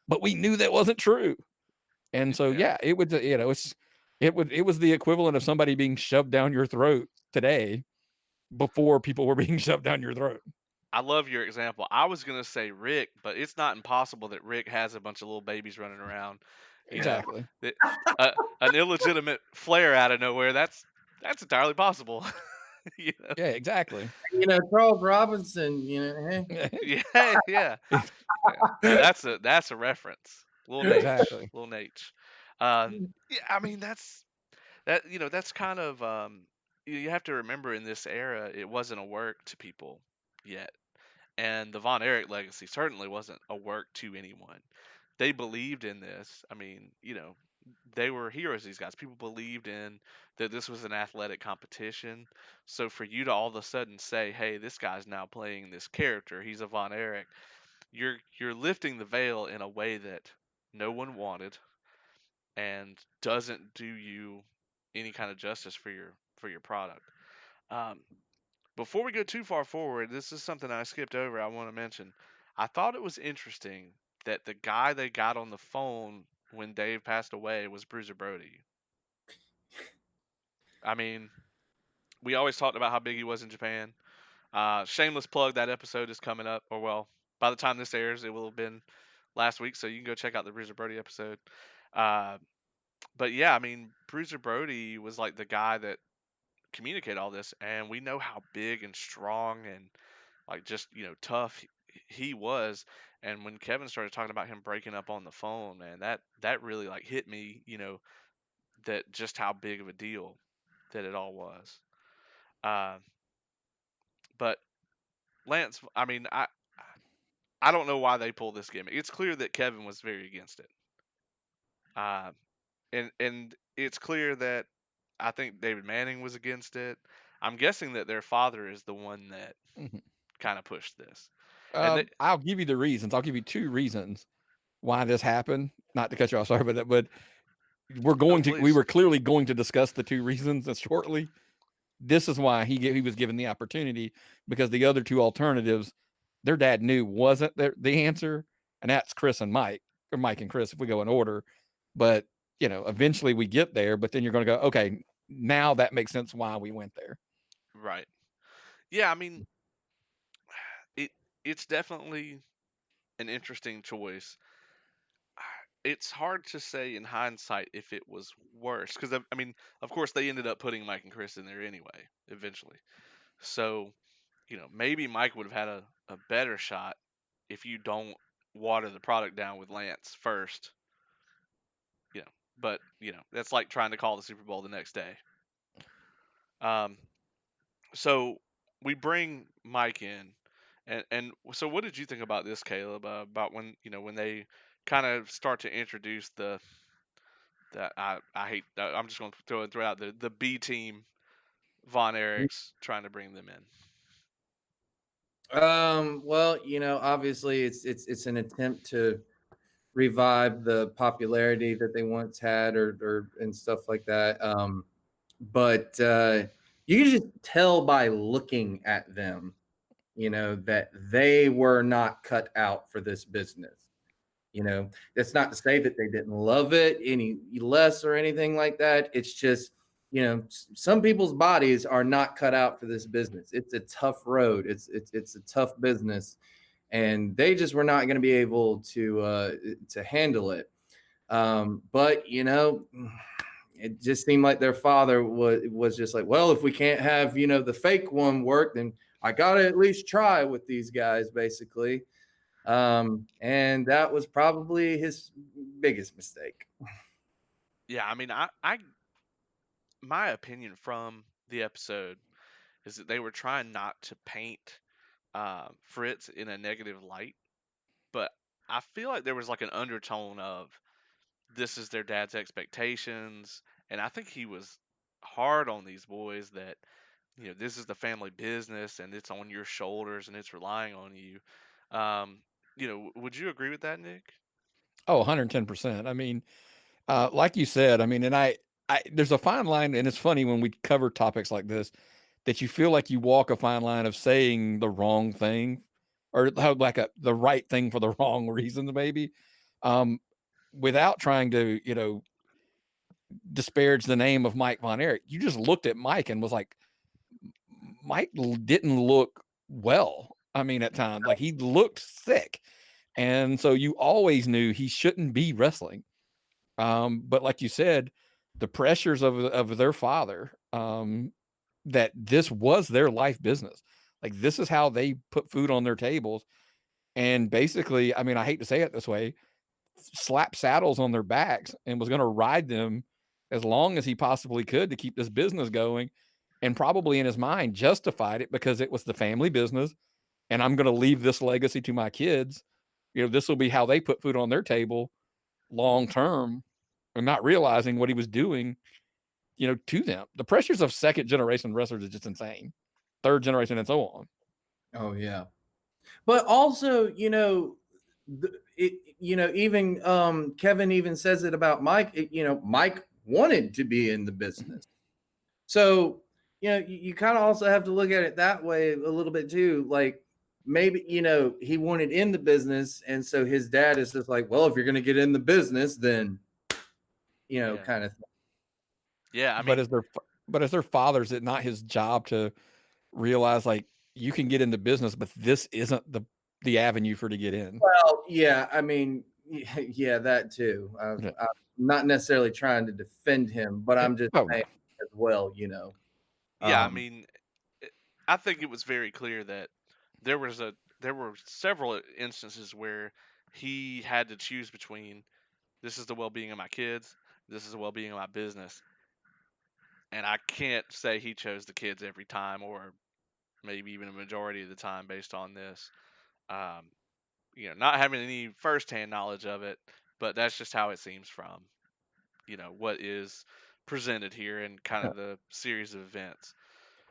but we knew that wasn't true. And so, yeah. yeah, it was the equivalent of somebody being shoved down your throat today before people were being shoved down your throat. I love your example. I was gonna say Rick, but it's not impossible that Rick has a bunch of little babies running around. You know, Exactly. that an illegitimate flare out of nowhere. That's entirely possible. you know? Yeah, exactly. Charles Robinson, hey. Yeah, yeah, yeah. That's a reference. Little Nate, Exactly. little Nate. Yeah, I mean that's kind of you have to remember in this era it wasn't a work to people yet. And the Von Erich legacy certainly wasn't a work to anyone. They believed in this. I mean, they were heroes, these guys. People believed in that this was an athletic competition. So for you to all of a sudden say, hey, this guy's now playing this character, he's a Von Erich, you're lifting the veil in a way that no one wanted and doesn't do you any kind of justice for your product. Um, Before we go too far forward, this is something I skipped over. I want to mention. I thought it was interesting that the guy they got on the phone when Dave passed away was Bruiser Brody. I mean, we always talked about how big he was in Japan. Shameless plug, that episode is coming up, or well, by the time this airs, it will have been last week, so you can go check out the Bruiser Brody episode. Uh, but yeah, I mean, Bruiser Brody was like the guy that communicated all this, and we know how big and strong and like just tough he was. And when Kevin started talking about him breaking up on the phone, man, that really like hit me, that just how big of a deal that it all was. uh, but Lance, I mean, I don't know why they pulled this gimmick. It's clear that Kevin was very against it, uh, and it's clear that I think David Manning was against it. I'm guessing that their father is the one that Mhm. kind of pushed this. And they, I'll give you the reasons. I'll give you two reasons why this happened. Not to cut you off, sorry, but no, we please. were clearly going to discuss the two reasons shortly. This is why he was given the opportunity, because the other two alternatives, their dad knew wasn't the answer, and that's Chris and Mike, or Mike and Chris if we go in order. But eventually we get there. But then you're going to go, okay, now that makes sense why we went there. Right. Yeah, I mean, it it's definitely an interesting choice. It's hard to say in hindsight if it was worse because I mean, of course, they ended up putting Mike and Chris in there anyway, eventually. So maybe Mike would have had a better shot if you don't water the product down with Lance first. You know, but that's like trying to call the Super Bowl the next day. Um, so we bring Mike in, and so what did you think about this, Caleb? About when when they kind of start to introduce that I hate. I'm just going to throw out the B team Von Erichs trying to bring them in. Well, obviously it's an attempt to revive the popularity that they once had or and stuff like that. But you can just tell by looking at them, that they were not cut out for this business. That's not to say that they didn't love it any less or anything like that. It's just, some people's bodies are not cut out for this business. It's a tough road. It's a tough business, and they just were not going to be able to handle it. But it just seemed like their father was just like, well, if we can't have the fake one work, then I gotta at least try with these guys, basically. And that was probably his biggest mistake. Yeah, I mean, I my opinion from the episode is that they were trying not to paint Fritz in a negative light, but I feel like there was like an undertone of this is their dad's expectations, and I think he was hard on these boys that this is the family business and it's on your shoulders and it's relying on you. Um, would you agree with that, Nick? Oh, 110%. I mean, like you said, I mean, and there's a fine line, and it's funny when we cover topics like this that you feel like you walk a fine line of saying the wrong thing or like the right thing for the wrong reasons, maybe, um, without trying to, disparage the name of Mike Von Erich. You just looked at Mike and was like, Mike didn't look well. I mean, at times, like he looked sick. And so you always knew he shouldn't be wrestling. But like you said, the pressures of their father, that this was their life business. Like this is how they put food on their tables. And basically, I mean, I hate to say it this way, slap saddles on their backs and was going to ride them as long as he possibly could to keep this business going. And probably in his mind justified it because it was the family business. And I'm going to leave this legacy to my kids. This will be how they put food on their table long term, and not realizing what he was doing, to them. The pressures of second generation wrestlers is just insane. Third generation and so on. Oh yeah, but also even Kevin even says it about Mike. Mike wanted to be in the business, so you kind of also have to look at it that way a little bit too. Like maybe he wanted in the business, and so his dad is just like, well, if you're going to get in the business, then Yeah. kind of thing. Yeah, I But mean, as their fathers, it's not his job to realize like you can get into business, but this isn't the avenue for to get in. Well, yeah, I mean, yeah, that too. Yeah. I'm not necessarily trying to defend him, but I'm just Oh no. saying as well, yeah, I Um, mean, I think it was very clear that there were several instances where he had to choose between this is the well-being of my kids, this is the well-being of my business, and I can't say he chose the kids every time, or maybe even a majority of the time based on this. Um, not having any firsthand knowledge of it, but that's just how it seems from what is presented here in kind of the series of events.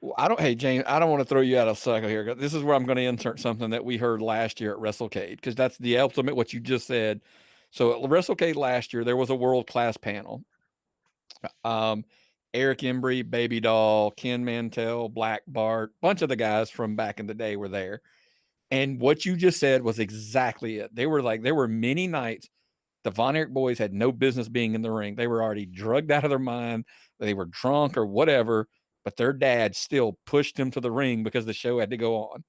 Well, hey James, I don't want to throw you out of cycle here. This is where I'm going to insert something that we heard last year at WrestleCade, because that's the ultimate what you just said. So at WrestleCade last year, there was a world class panel. Um, Eric Embry, Baby Doll, Ken Mantell, Black Bart, bunch of the guys from back in the day were there. And what you just said was exactly it. There were many nights the Von Erich boys had no business being in the ring. They were already drugged out of their mind. They were drunk or whatever, but their dad still pushed him to the ring because the show had to go on.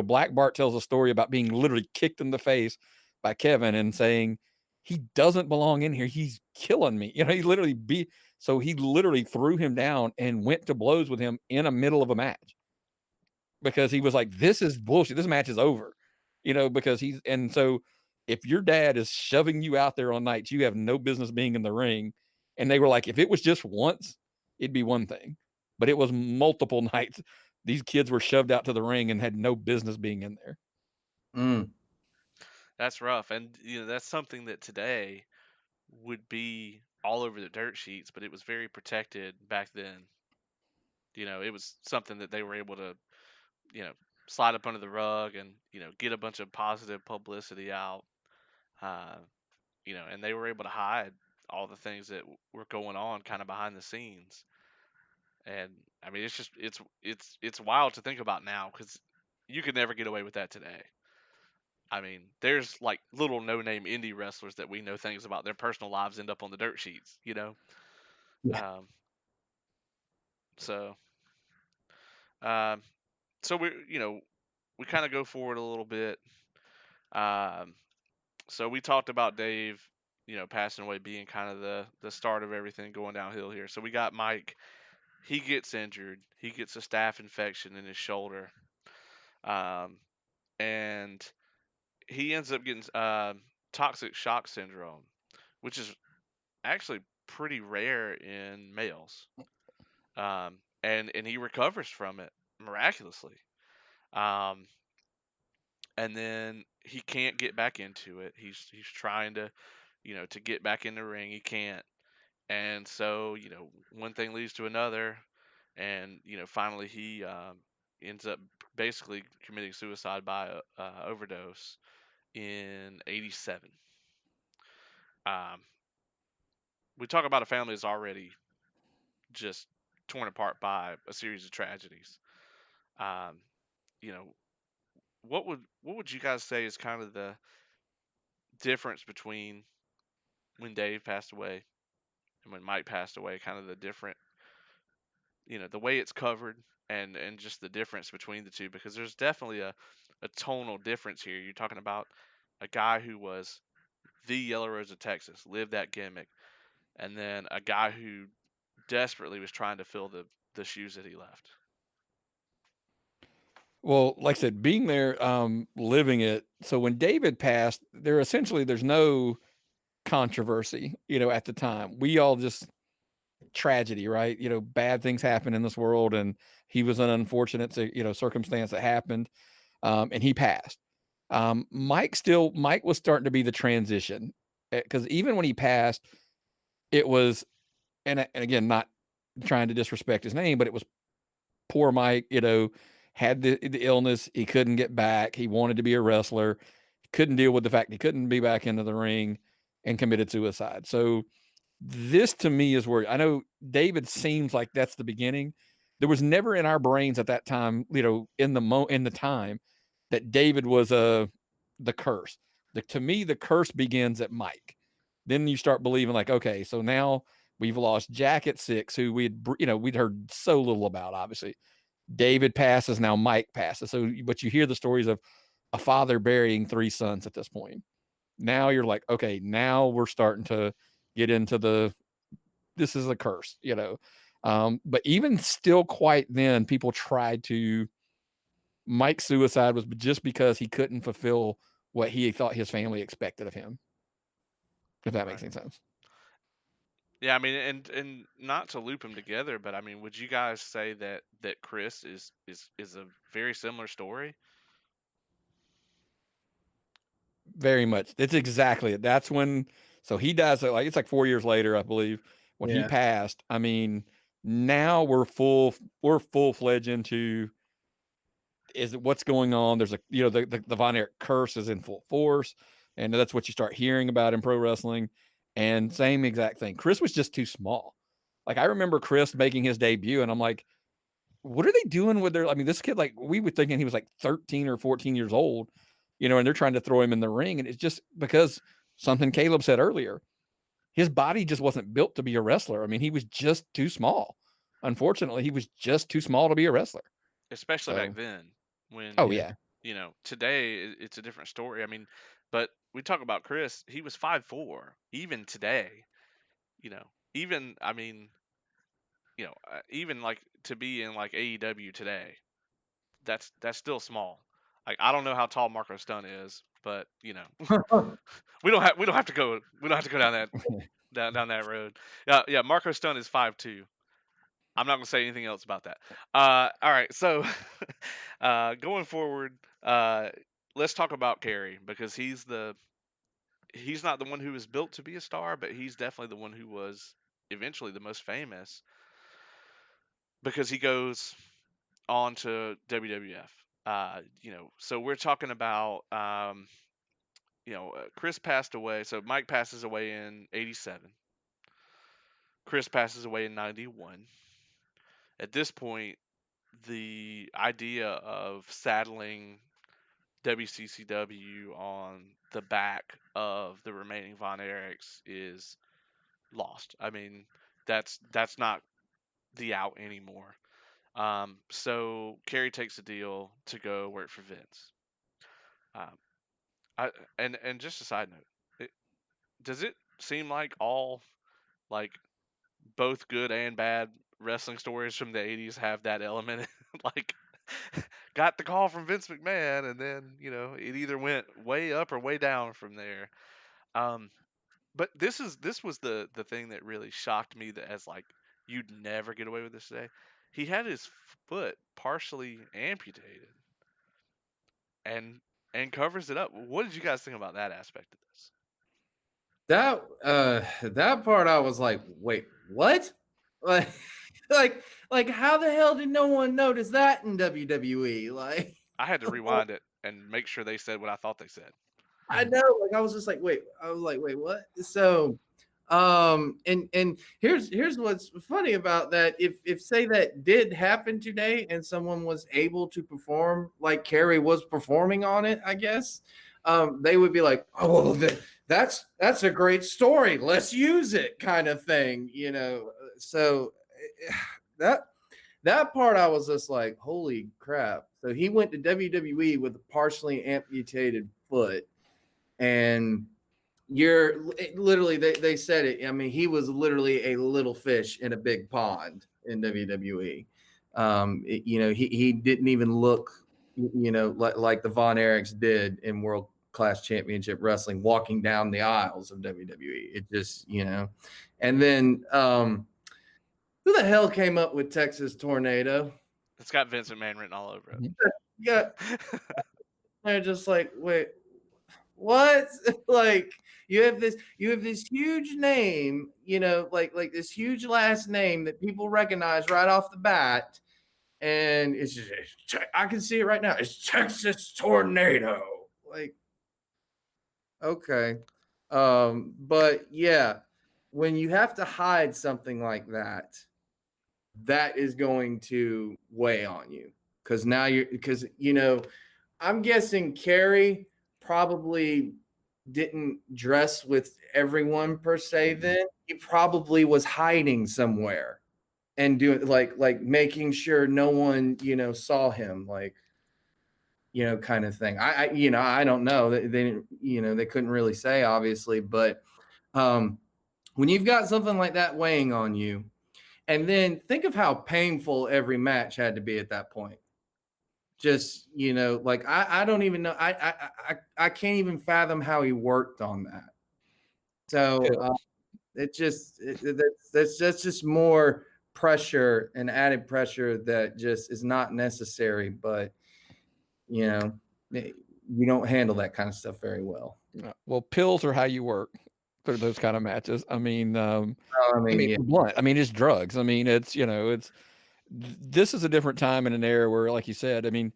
Black Bart tells a story about being literally kicked in the face by Kevin and saying, he doesn't belong in here. He's killing me. He literally threw him down and went to blows with him in the middle of a match because he was like, this is bullshit. This match is over, and so if your dad is shoving you out there on nights, you have no business being in the ring. And they were like, if it was just once, it'd be one thing, but it was multiple nights. These kids were shoved out to the ring and had no business being in there. Mm. That's rough, and that's something that today would be all over the dirt sheets, but it was very protected back then. It was something that they were able to, you know, slide up under the rug and get a bunch of positive publicity out. Uh, and they were able to hide all the things that were going on kind of behind the scenes. And I mean, it's just it's wild to think about now because you could never get away with that today. I mean, there's like little no-name indie wrestlers that we know things about their personal lives end up on the dirt sheets. Yeah. Um, so, um, so we kind of go forward a little bit. Um, so we talked about Dave, passing away being kind of the start of everything going downhill here. So we got Mike. He gets injured. He gets a staph infection in his shoulder, um, and he ends up getting toxic shock syndrome, which is actually pretty rare in males. And he recovers from it miraculously. Um, and then he can't get back into it. He's trying to get back in the ring. He can't. And so, one thing leads to another, and finally he ends up basically committing suicide by overdose in '87. Um, we talk about a family that's already just torn apart by a series of tragedies. Um, you know, what would you guys say is kind of the difference between when Dave passed away and when Mike passed away? Kind of the different, the way it's covered and just the difference between the two, because there's definitely a tonal difference here. You're talking about a guy who was the Yellow Rose of Texas, lived that gimmick, and then a guy who desperately was trying to fill the shoes that he left. Well, like I said, being there, living it. So when David passed, there's no controversy, at the time. We all just tragedy, right? Bad things happen in this world, and he was an unfortunate, circumstance that happened, and he passed. Mike was starting to be the transition because even when he passed, it was, and again, not trying to disrespect his name, but it was poor Mike, had the illness. He couldn't get back. He wanted to be a wrestler. Couldn't deal with the fact he couldn't be back into the ring and committed suicide. So this to me is where I know David seems like that's the beginning. There was never in our brains at that time, in the time that David was the curse. To me, the curse begins at Mike. Then you start believing like, okay, so now we've lost Jack at 6, who we'd heard so little about, obviously. David passes, now Mike passes. So, but you hear the stories of a father burying 3 sons at this point. Now you're like, okay, now we're starting to get into this is a curse. But even still quite then, people tried to, Mike's suicide was just because he couldn't fulfill what he thought his family expected of him. If that makes Right. any sense. Yeah, I mean, and not to loop them together, but I mean, would you guys say that Chris is a very similar story? Very much. It's exactly it. That's when, so he dies. So like it's like 4 years later, I believe, when he Yeah. passed. I mean, now we're full fledged into is what's going on. There's the Von Erich curse is in full force, and that's what you start hearing about in pro wrestling. And same exact thing. Chris was just too small. Like I remember Chris making his debut, and I'm like, what are they doing with their? I mean, this kid, like we were thinking he was like 13 or 14 years old, and they're trying to throw him in the ring, and it's just because something Caleb said earlier, his body just wasn't built to be a wrestler. I mean, he was just too small. unfortunately, he was just too small to be a wrestler. especially back So, then. When oh Yeah. yeah, today it's a different story. I mean, but we talk about Chris. He was 5'4". Even today, you know, even I mean, even like to be in like AEW today, that's still small. Like I don't know how tall Marco Stunt is, but we don't have to go down that down that road. Yeah, Marco Stunt is 5'2". I'm not gonna say anything else about that. All right, so going forward, let's talk about Kerry because he's not the one who was built to be a star, but he's definitely the one who was eventually the most famous because he goes on to WWF. So we're talking about Chris passed away. So Mike passes away in '87. Chris passes away in '91. At this point, the idea of saddling WCCW on the back of the remaining Von Erichs is lost. I mean, that's not the out anymore. So Kerry takes a deal to go work for Vince. Um, I and just a side note, does it seem like all like both good and bad wrestling stories from the '80s have that element? Like, got the call from Vince McMahon, and then it either went way up or way down from there. Um, but this was the thing that really shocked me that as like you'd never get away with this today. He had his foot partially amputated and covers it up. What did you guys think about that aspect of this? That part I was like, wait, what? Like like how the hell did no one notice that in WWE? Like I had to rewind it and make sure they said what I thought they said. I know, like I was just like, wait, I was like, wait, what? So and here's what's funny about that. If say that did happen today and someone was able to perform like Kerry was performing on it, I guess, they would be like, oh well, that's a great story. Let's use it, kind of thing, So that that part I was just like, holy crap. So he went to WWE with a partially amputated foot, and you're literally they said it. I mean, he was literally a little fish in a big pond in WWE. He didn't even look, like the Von Erichs did in World Class Championship Wrestling, walking down the aisles of WWE. It just, and then who the hell came up with Texas Tornado? It's got Vince McMahon written all over Mhm. Yeah, it. they're just like, wait, what? Like you have this huge name, like this huge last name that people recognize right off the bat, and I can see it right now. It's Texas Tornado. Like, okay. But yeah, when you have to hide something like that, that is going to weigh on you. Because I'm guessing Carrie probably didn't dress with everyone per se. Then he probably was hiding somewhere and doing like making sure no one saw him, like, kind of thing. I don't know. They didn't, they couldn't really say, obviously, but when you've got something like that weighing on you, and then think of how painful every match had to be at that point. Just, like I don't even know. I can't even fathom how he worked on that. So that's just more pressure and added pressure that just is not necessary. But you don't handle that kind of stuff very well. well, pills are how you work for those kind of matches. I mean, yeah, For blunt. I mean, it's drugs. I mean, this is a different time and an era where, like you said, I mean,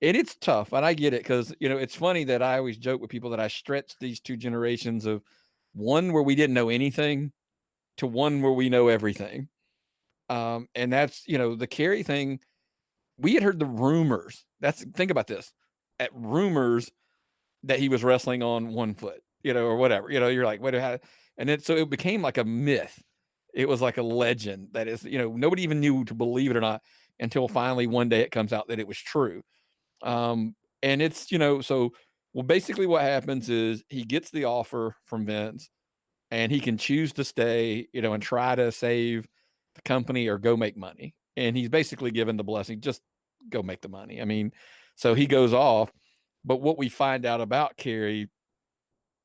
and it's tough, and I get it because it's funny that I always joke with people that I stretched these two generations of one where we didn't know anything to one where we know everything. And that's the Carrie thing. We had heard the rumors. Think about this, at rumors that he was wrestling on one foot, or whatever. You're like, what? How? And then so it became like a myth. It was like a legend that is, nobody even knew to believe it or not until finally one day it comes out that it was true. Um, and it's, so well, basically what happens is he gets the offer from Vince and he can choose to stay, and try to save the company or go make money. And he's basically given the blessing, just go make the money. I mean, so he goes off. But what we find out about Carrie,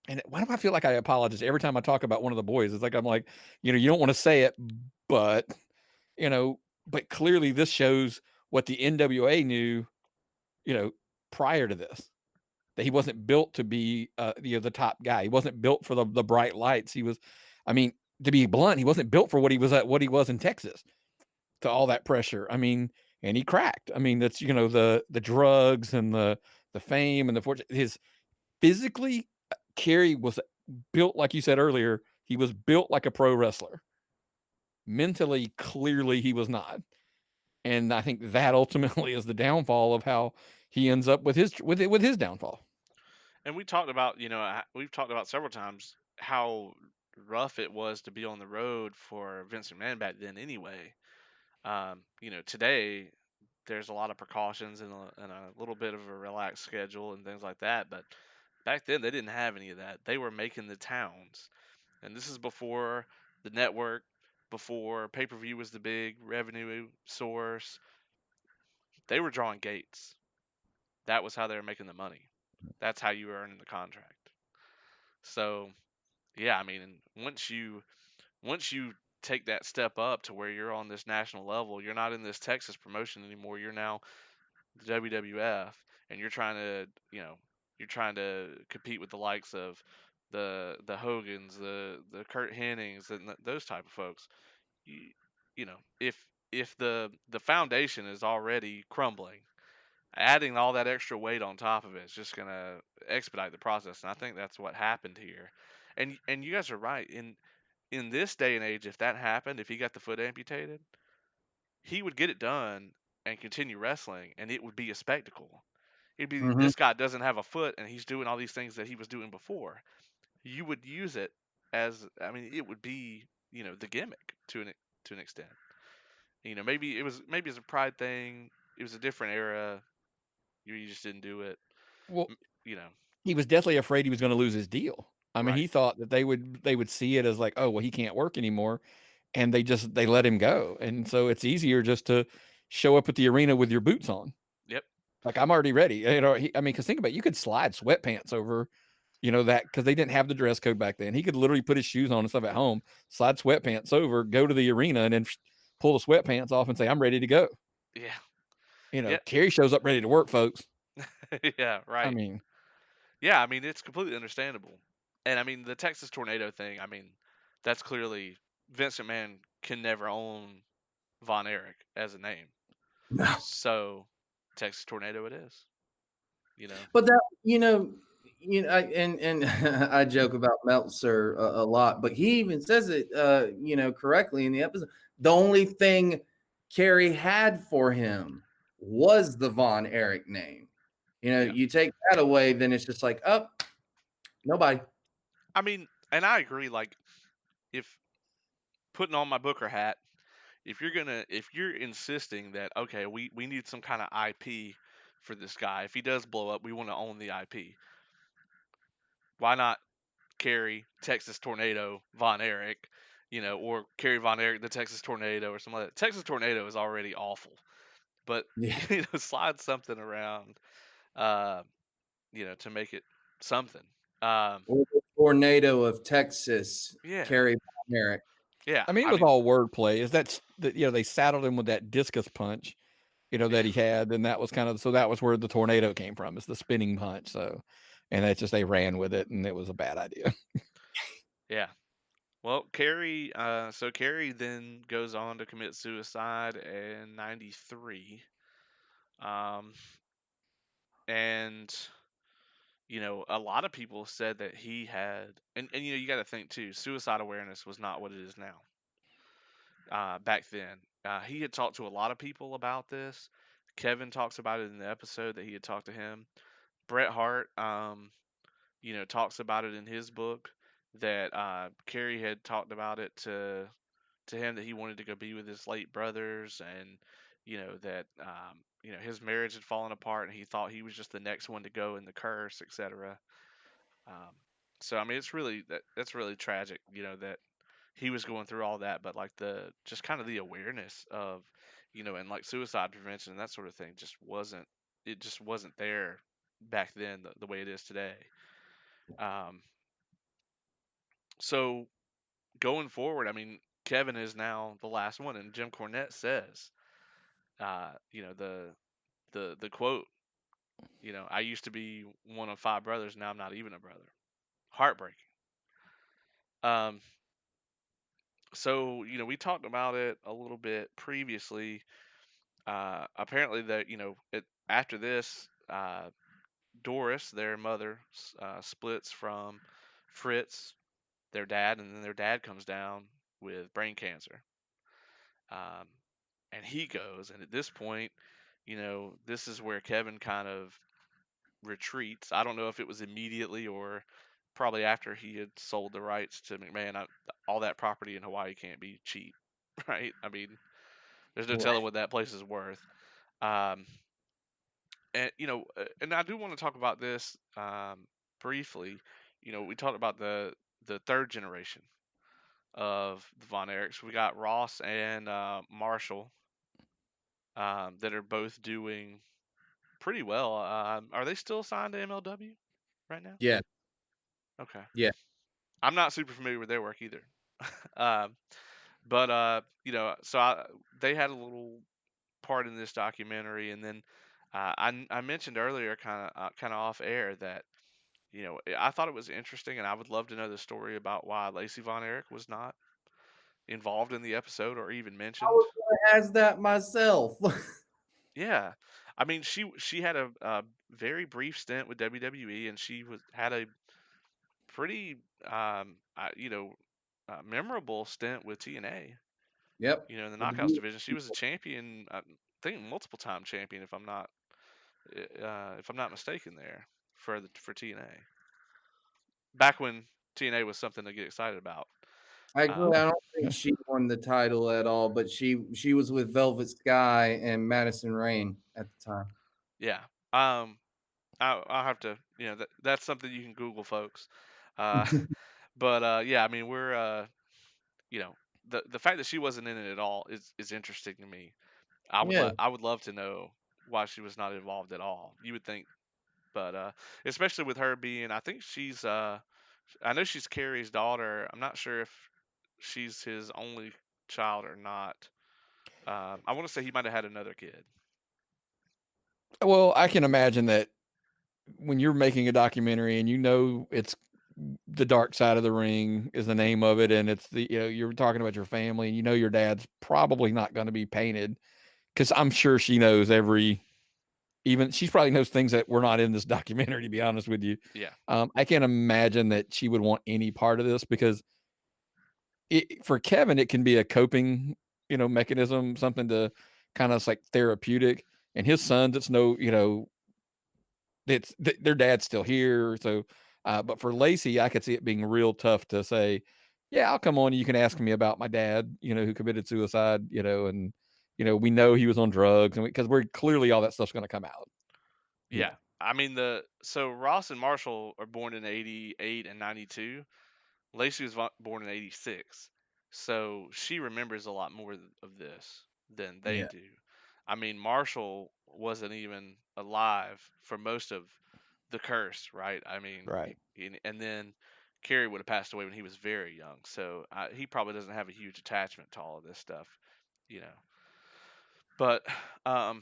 and why do I feel like I apologize every time I talk about one of the boys? It's like I'm like, you don't want to say it, but you know, but clearly this shows what the NWA knew, you know, prior to this. That he wasn't built to be the top guy. He wasn't built for the bright lights. He was, I mean, to be blunt, he wasn't built for what he was in Texas, to all that pressure. I mean, and he cracked. I mean, that's the drugs and the fame and the fortune. His physically, Kerry was built like you said earlier. He was built like a pro wrestler. Mentally, clearly, he was not. And I think that ultimately is the downfall of how he ends up with his downfall. And we talked about, we've talked about several times how rough it was to be on the road for Vince McMahon back then. Anyway, today there's a lot of precautions and a little bit of a relaxed schedule and things like that. But back then they didn't have any of that. They were making the towns, and this is before the network, before pay per view was the big revenue source. They were drawing gates. That was how they were making the money. That's how you were earning the contract. So yeah, I mean, once you take that step up to where you're on this national level, you're not in this Texas promotion anymore. You're now the WWF, and you're trying to compete with the likes of the Hogans, the Kurt Hennings, and those type of folks. You, if the foundation is already crumbling, adding all that extra weight on top of it is just gonna expedite the process, and I think that's what happened here. And you guys are right. In this day and age, if that happened, if he got the foot amputated, he would get it done and continue wrestling, and it would be a spectacle. It'd be Mhm. this guy doesn't have a foot, and he's doing all these things that he was doing before. You would use it as, I mean, it would be the gimmick to an extent. Maybe it's a pride thing. It was a different era. You just didn't do it. Well, M- You know, he was definitely afraid he was going to lose his deal. I mean, right? he thought that they would see it as like, oh well, he can't work anymore, and they let him go. And so it's easier just to show up at the arena with your boots on. Yep. Like I'm already ready. I mean, because think about it, you could slide sweatpants over, that because they didn't have the dress code back then. He could literally put his shoes on and stuff at home, slide sweatpants over, go to the arena, and then pull the sweatpants off and say, "I'm ready to go." Yeah. Yeah. Kerry shows up ready to work, folks. Yeah. I Right. mean, Yeah. I mean, it's completely understandable. And I mean, the Texas tornado thing. I mean, that's clearly Vince McMahon can never own Von Erich as a name. No. So Texas tornado it is. You know. But that, and I joke about Meltzer a lot, but he even says it, correctly in the episode. The only thing Kerry had for him was the Von Erich name. Yeah. You take that away, then it's just like, oh, nobody. I mean, and I agree. Like, if putting on my Booker hat, if you're insisting that okay, we need some kind of IP for this guy. If he does blow up, we want to own the IP. Why not carry Texas Tornado Von Erich, or carry Von Erich the Texas Tornado or something like that. Texas Tornado is already awful, but Yeah. slide something around, uh, to make it something. Um, Or the tornado of Texas, yeah, Kerry Von Erich. yeah. I mean, it I was mean, all wordplay. Is that they saddled him with that discus punch, yeah, that he had, and that was so that was where the tornado came from. It's the spinning punch. So, and that's just they ran with it, and it was a bad idea. yeah. Well, Carrie then goes on to commit suicide in '93, um, and a lot of people said that he had, and you got to think too, suicide awareness was not what it is now. Back then, he had talked to a lot of people about this. Kevin talks about it in the episode that he had talked to him. Bret Hart, talks about it in his book that Carrie had talked about it to to him that he wanted to go be with his late brothers, and that his marriage had fallen apart, and he thought he was just the next one to go in the curse, etc. Um, so I mean, that's really tragic, that he was going through all that, but like the just kind of the awareness of, and like suicide prevention and that sort of thing just wasn't there back then the way it is today. Um, so going forward, I mean, Kevin is now the last one, and Jim Cornette says, the quote, I used to be one of five brothers, now I'm not even a brother. Heartbreaking. Um, so we talked about it a little bit previously. Apparently, that after this, Doris, their mother, splits from Fritz, their dad, and then their dad comes down with brain cancer. Um, and he goes, and at this point, this is where Kevin kind of retreats. I don't know if it was immediately or probably after he had sold the rights to McMahon. All that property in Hawaii can't be cheap, right? I mean, there's no telling Right. what that place is worth. Um, and and I do want to talk about this briefly. We talked about the third generation of the Von Erichs. We got Ross and Marshall, that are both doing pretty well. Are they still signed to MLW right now? Yeah. Okay. Yeah. I'm not super familiar with their work either. um, but they had a little part in this documentary, and then I mentioned earlier, kind of off air, that I thought it was interesting, and I would love to know the story about why Lacey Von Erich was not involved in the episode or even I mentioned. was gonna ask that myself. Yeah, I mean, she had a very brief stint with WWE, and she had a pretty memorable stint with TNA. Yep. In the With the Knockouts beautiful division, she was a people. champion. I think multiple time champion, if I'm not mistaken, there for TNA. Back when TNA was something to get excited about. Actually, Um, I don't think Yeah. she won the title at all, but she was with Velvet Sky and Madison Rain at the time. yeah. Um, I'll have to, that's something you can Google, folks. Uh, but yeah, I mean, we're you know, the fact that she wasn't in it at all is interesting to me. Yeah. I would love to know why she was not involved at all. You would think, but especially with her being, I think I know she's Carrie's daughter. I'm not sure if she's his only child or not. I want to say he might have had another kid. Well, I can imagine that when you're making a documentary and it's the dark side of the ring is the name of it, and it's you're talking about your family, and your dad's probably not going to be painted, because I'm sure she knows even she probably knows things that were not in this documentary, to be honest with you. Yeah, I can't imagine that she would want any part of this, because for Kevin, it can be a coping, mechanism, something to kind of like therapeutic. And his sons, it's no, their dad's still here. So, but for Lacey, I could see it being real tough to say, yeah, I'll come on. You can ask me about my dad, who committed suicide, and we know he was on drugs, and because we're clearly all that stuff's going to come out. Yeah. yeah. I mean, so Ross and Marshall are born in '88 and '92. Lacey was born in '86, so she remembers a lot more of this than they Yeah. do. I mean, Marshall wasn't even alive for most of the curse, right? I mean, Right. and then Carrie would have passed away when he was very young, so he probably doesn't have a huge attachment to all of this stuff, you know. But um,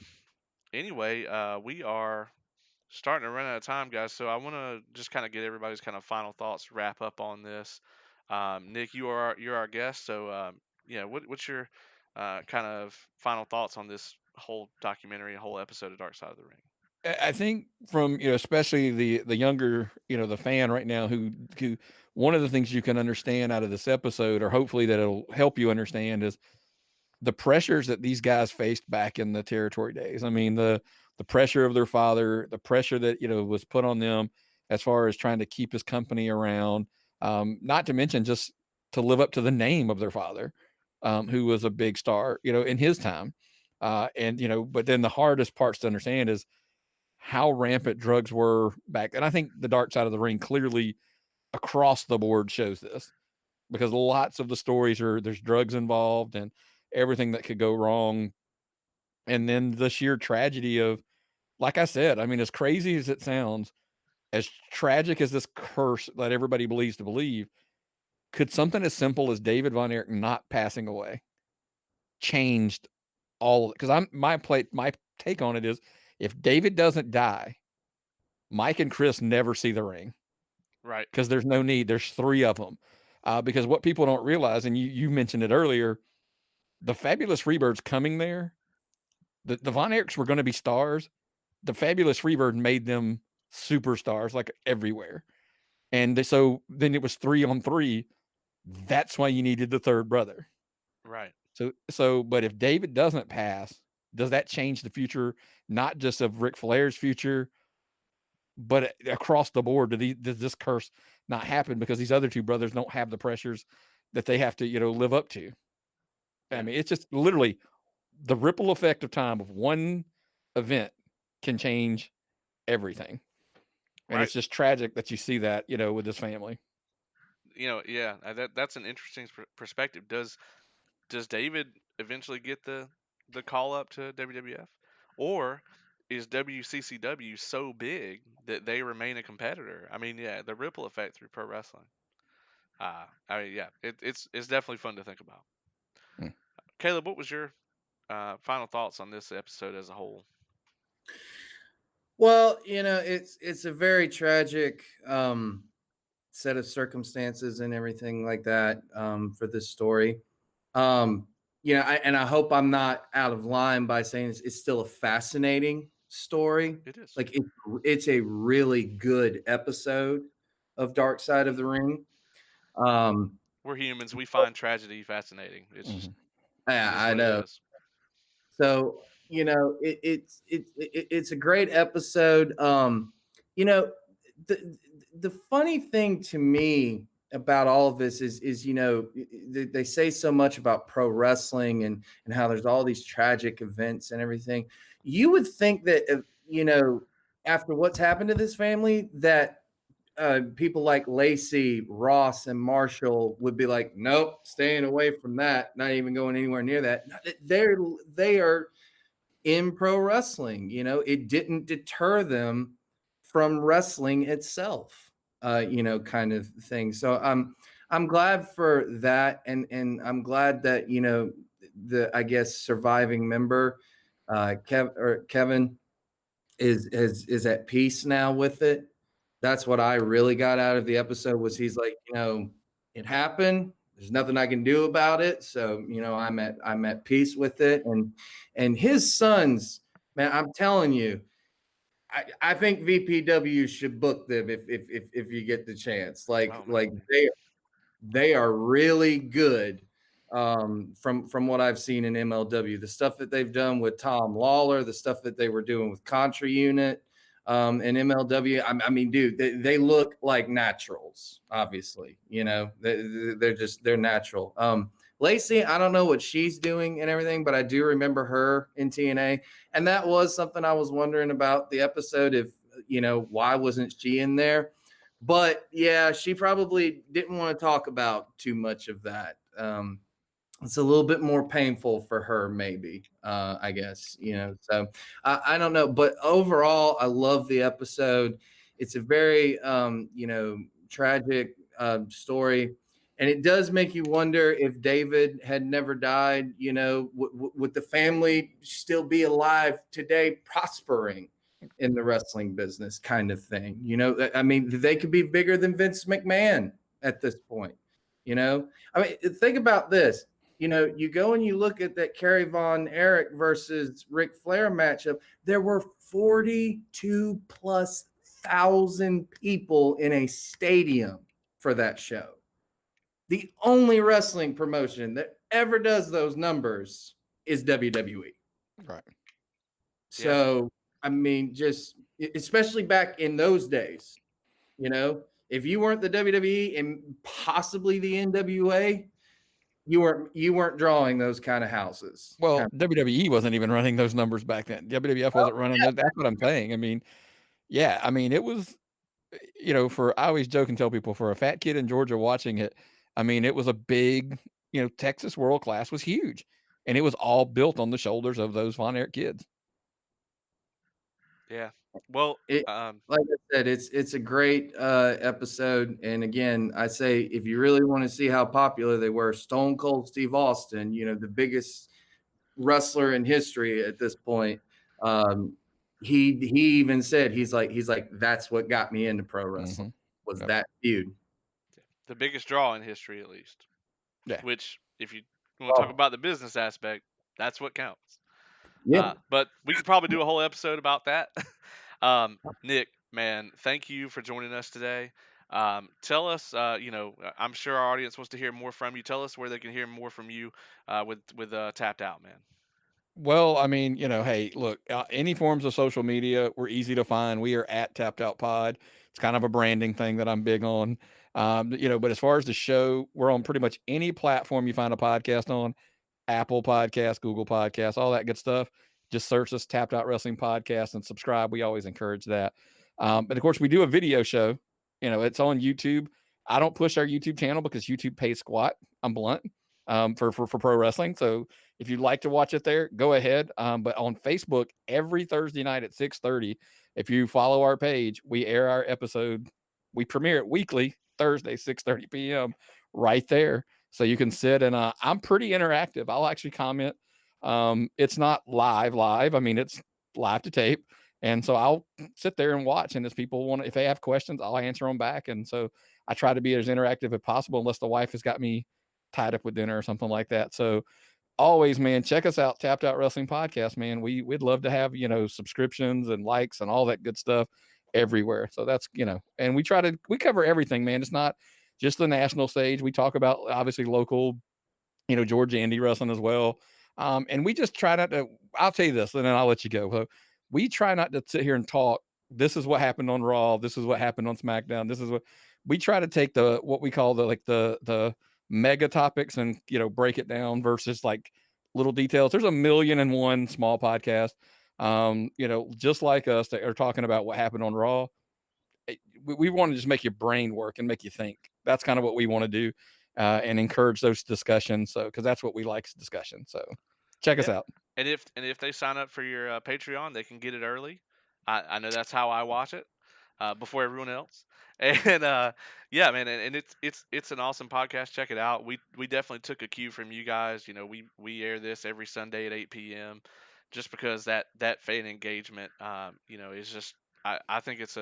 anyway, we are starting to run out of time, guys. So I want to just kind of get everybody's kind of final thoughts, wrap up on this. Nick, you're our guest, so yeah, what's your kind of final thoughts on this whole documentary, whole episode of Dark Side of the Ring? I think from especially the younger the fan right now, who one of the things you can understand out of this episode, or hopefully that it'll help you understand, is the pressures that these guys faced back in the territory days. I mean, the pressure of their father, the pressure that was put on them as far as trying to keep his company around, not to mention just to live up to the name of their father. who was a big star, in his time. And but then the hardest parts to understand is how rampant drugs were back. And I think the dark side of the ring clearly across the board shows this, because lots of the stories there's drugs involved and everything that could go wrong. And then the sheer tragedy of, like I said, I mean, as crazy as it sounds, as tragic as this curse that everybody believes to believe, could something as simple as David Von Erich not passing away changed all of it? Because my take on it is, if David doesn't die, Mike and Chris never see the ring, Right. because there's no need. There's three of them. Because what people don't realize, and you mentioned it earlier, the Fabulous Freebirds coming there, the Von Erichs were going to be stars. The Fabulous Freebird made them superstars, like, everywhere. And so then it was 3-on-3. That's why you needed the third brother. Right. But if David doesn't pass, does that change the future, not just of Ric Flair's future, but across the board? Does this curse not happen because these other two brothers don't have the pressures that they have to, live up to? I Yeah. mean, it's just literally the ripple effect of time of one event can change everything. And Right. it's just tragic that you see that, with this family. Yeah, that's an interesting perspective. Does David eventually get the call up to WWF, or is WCCW so big that they remain a competitor? I mean, yeah, the ripple effect through pro wrestling. I mean, yeah, it's definitely fun to think about. Hmm. Caleb, what was your final thoughts on this episode as a whole? Well, it's a very tragic set of circumstances and everything like that for this story. Um, I hope I'm not out of line by saying it's still a fascinating story. It is. Like it's a really good episode of Dark Side of the Ring. Um, We're humans. We find tragedy fascinating. It's just Mhm. yeah, it is I what it know. is. So it's a great episode. You know, the the funny thing to me about all of this is they say so much about pro wrestling and how there's all these tragic events and everything. You would think that after what's happened to this family, that people like Lacey, Ross, and Marshall would be like, nope, staying away from that, not even going anywhere near that. They are in pro wrestling. It didn't deter them from wrestling itself. Kind of thing. So I'm glad for that, and I'm glad that the I guess surviving member, Kevin is at peace now with it. That's what I really got out of the episode was he's like, it happened. There's nothing I can do about it. So, I'm at peace with it. And his sons, man, I'm telling you, I think VPW should book them if you get the chance. Like Oh like man. they are really good from what I've seen in MLW. The stuff that they've done with Tom Lawler, the stuff that they were doing with Contra Unit and MLW. I mean, dude, they look like naturals. Obviously, they're natural. Lacey, I don't know what she's doing and everything, but I do remember her in TNA, and that was something I was wondering about the episode. If why wasn't she in there? But yeah, she probably didn't want to talk about too much of that. It's a little bit more painful for her, maybe. I guess So I don't know, but overall, I love the episode. It's a very tragic story, and it does make you wonder if David had never died. Would the family still be alive today, prospering in the wrestling business, kind of thing? I mean, they could be bigger than Vince McMahon at this point. I mean, think about this. You go and you look at that Kerry Von Erich versus Ric Flair matchup. There were 42 plus thousand people in a stadium for that show. The only wrestling promotion that ever does those numbers is WWE. Right. Yeah. So, I mean, just especially back in those days, if you weren't the WWE and possibly the NWA, you weren't drawing those kind of houses. Well, Kind WWE wasn't even running those numbers back then. WWF of, wasn't running those. That's what I'm saying. I mean, yeah, I mean, it was, for I always joke and tell people for a fat kid in Georgia watching it, I mean, it was a big, Texas world class was huge. And it was all built on the shoulders of those Von Erich kids. Yeah. Well, it, like I said, it's a great episode. And again, I say if you really want to see how popular they were, Stone Cold Steve Austin, the biggest wrestler in history at this point. He even said he's like that's what got me into pro wrestling was Yep. that feud. the biggest draw in history, at least. Yeah. Which, if you want to talk Oh, about the business aspect, that's what counts. yeah. But we could probably do a whole episode about that. Nick, man, thank you for joining us today. Tell us, I'm sure our audience wants to hear more from you. Tell us where they can hear more from you with Tapped Out, man. Well, I mean, hey, look, any forms of social media, we're easy to find. We are at Tapped Out Pod. It's kind of a branding thing that I'm big on. But as far as the show, we're on pretty much any platform you find a podcast on. Apple Podcasts, Google Podcasts, all that good stuff. Just search us Tapped Out Wrestling Podcast and subscribe. We always encourage that. But of course, we do a video show. It's on YouTube. I don't push our YouTube channel because YouTube pays squat. I'm blunt for pro wrestling. So if you'd like to watch it there, go ahead. But on Facebook, every Thursday night at 6:30, if you follow our page, we air our episode. We premiere it weekly, Thursday, 6:30 p.m. right there. So you can sit and I'm pretty interactive. I'll actually comment. It's not live. I mean, it's live to tape. And so I'll sit there and watch. And if people if they have questions, I'll answer them back. And so I try to be as interactive as possible, unless the wife has got me tied up with dinner or something like that. So always, man, check us out, Tapped Out Wrestling Podcast, man. We'd love to have, subscriptions and likes and all that good stuff everywhere. So that's, and we cover everything, man. It's not just the national stage. We talk about obviously local, Georgia indie wrestling as well. And we just try not to, I'll tell you this, and then I'll let you go. So we try not to sit here and talk. This is what happened on Raw. This is what happened on SmackDown. This is what we try to take what we call the mega topics and, break it down versus like little details. There's a million and one small podcast, just like us that are talking about what happened on Raw. We want to just make your brain work and make you think. That's kind of what we want to do, and encourage those discussions. So, because that's what we like, is discussion. So, check us Yeah. out. And if they sign up for your Patreon, they can get it early. I know that's how I watch it before everyone else. And yeah, man, and it's an awesome podcast. Check it out. We definitely took a cue from you guys. We air this every Sunday at 8 p.m. just because that fan engagement, is just I think it's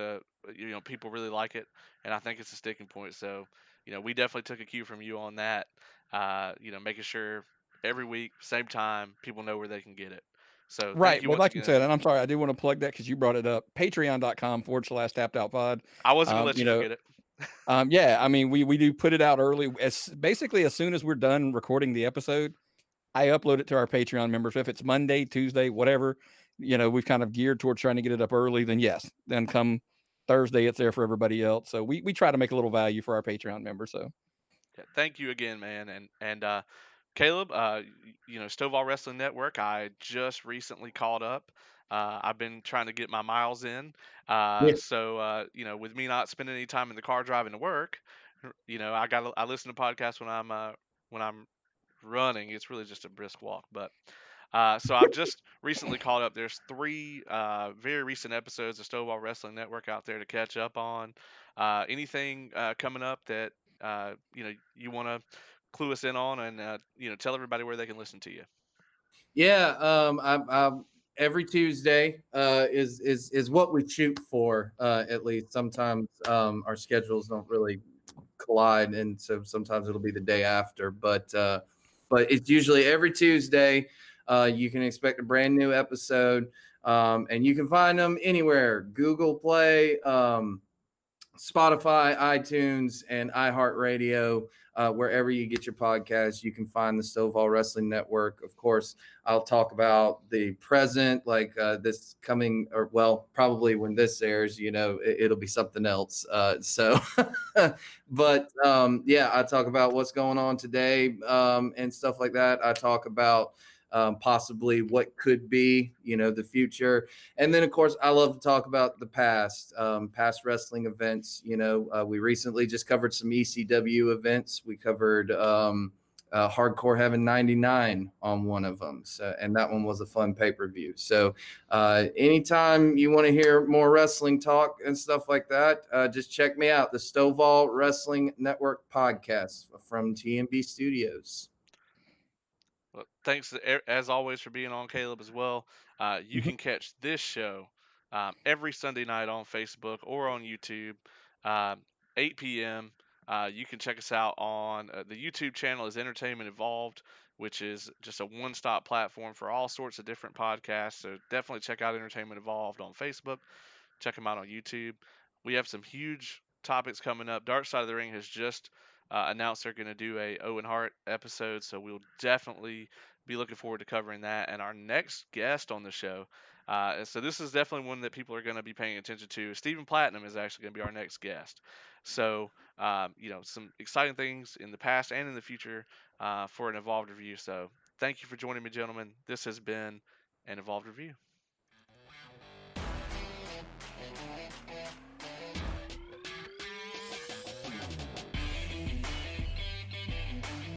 people really like it, and I think it's a sticking point. So we definitely took a cue from you on that. Making sure every week, same time, people know where they can get it. So thank Right. you But once like you again. said, and I'm sorry, I do want to plug that because you brought it up. Patreon.com/tapped out pod. I wasn't gonna let You you know, forget it. yeah, I mean, we do put it out early. As soon as we're done recording the episode, I upload it to our Patreon members. If it's Monday, Tuesday, whatever, we've kind of geared towards trying to get it up early, then yes. Then come Thursday, it's there for everybody else. So we try to make a little value for our Patreon members. So Yeah, thank you again, man. And Caleb, Stovall Wrestling Network. I just recently caught up. I've been trying to get my miles in. Yeah. With me not spending any time in the car driving to work, I listen to podcasts when I'm running. It's really just a brisk walk, but so I've just recently caught up. There's three very recent episodes of Stovall Wrestling Network out there to catch up on. Anything coming up that you want to clue us in on, and tell everybody where they can listen to you. Yeah, I'm every Tuesday is what we shoot for. At least sometimes our schedules don't really collide, and so sometimes it'll be the day after. But it's usually every Tuesday. You can expect a brand new episode, and you can find them anywhere: Google Play, Spotify, iTunes, and iHeartRadio. Wherever you get your podcasts, you can find the Stovall Wrestling Network. Of course, I'll talk about the present, like this coming, or well, probably when this airs, it'll be something else. But yeah, I talk about what's going on today and stuff like that. I talk about possibly what could be, the future. And then, of course, I love to talk about the past wrestling events. We recently just covered some ECW events. We covered Hardcore Heaven 99 on one of them. So, and that one was a fun pay-per-view. So anytime you want to hear more wrestling talk and stuff like that, just check me out, the Stovall Wrestling Network podcast from TMB Studios. Well, thanks as always for being on, Caleb, as well. You can catch this show every Sunday night on Facebook or on YouTube, um, 8 p.m. You can check us out on the YouTube channel is Entertainment Evolved, which is just a one-stop platform for all sorts of different podcasts. So definitely check out Entertainment Evolved on Facebook. Check them out on YouTube. We have some huge topics coming up. Dark Side of the Ring has just announced they're going to do a Owen Hart episode, so we'll definitely be looking forward to covering that. And our next guest on the show, so this is definitely one that people are going to be paying attention to. Stephen Platinum is actually going to be our next guest. So, some exciting things in the past and in the future for an Evolved Review. So, thank you for joining me, gentlemen. This has been an Evolved Review.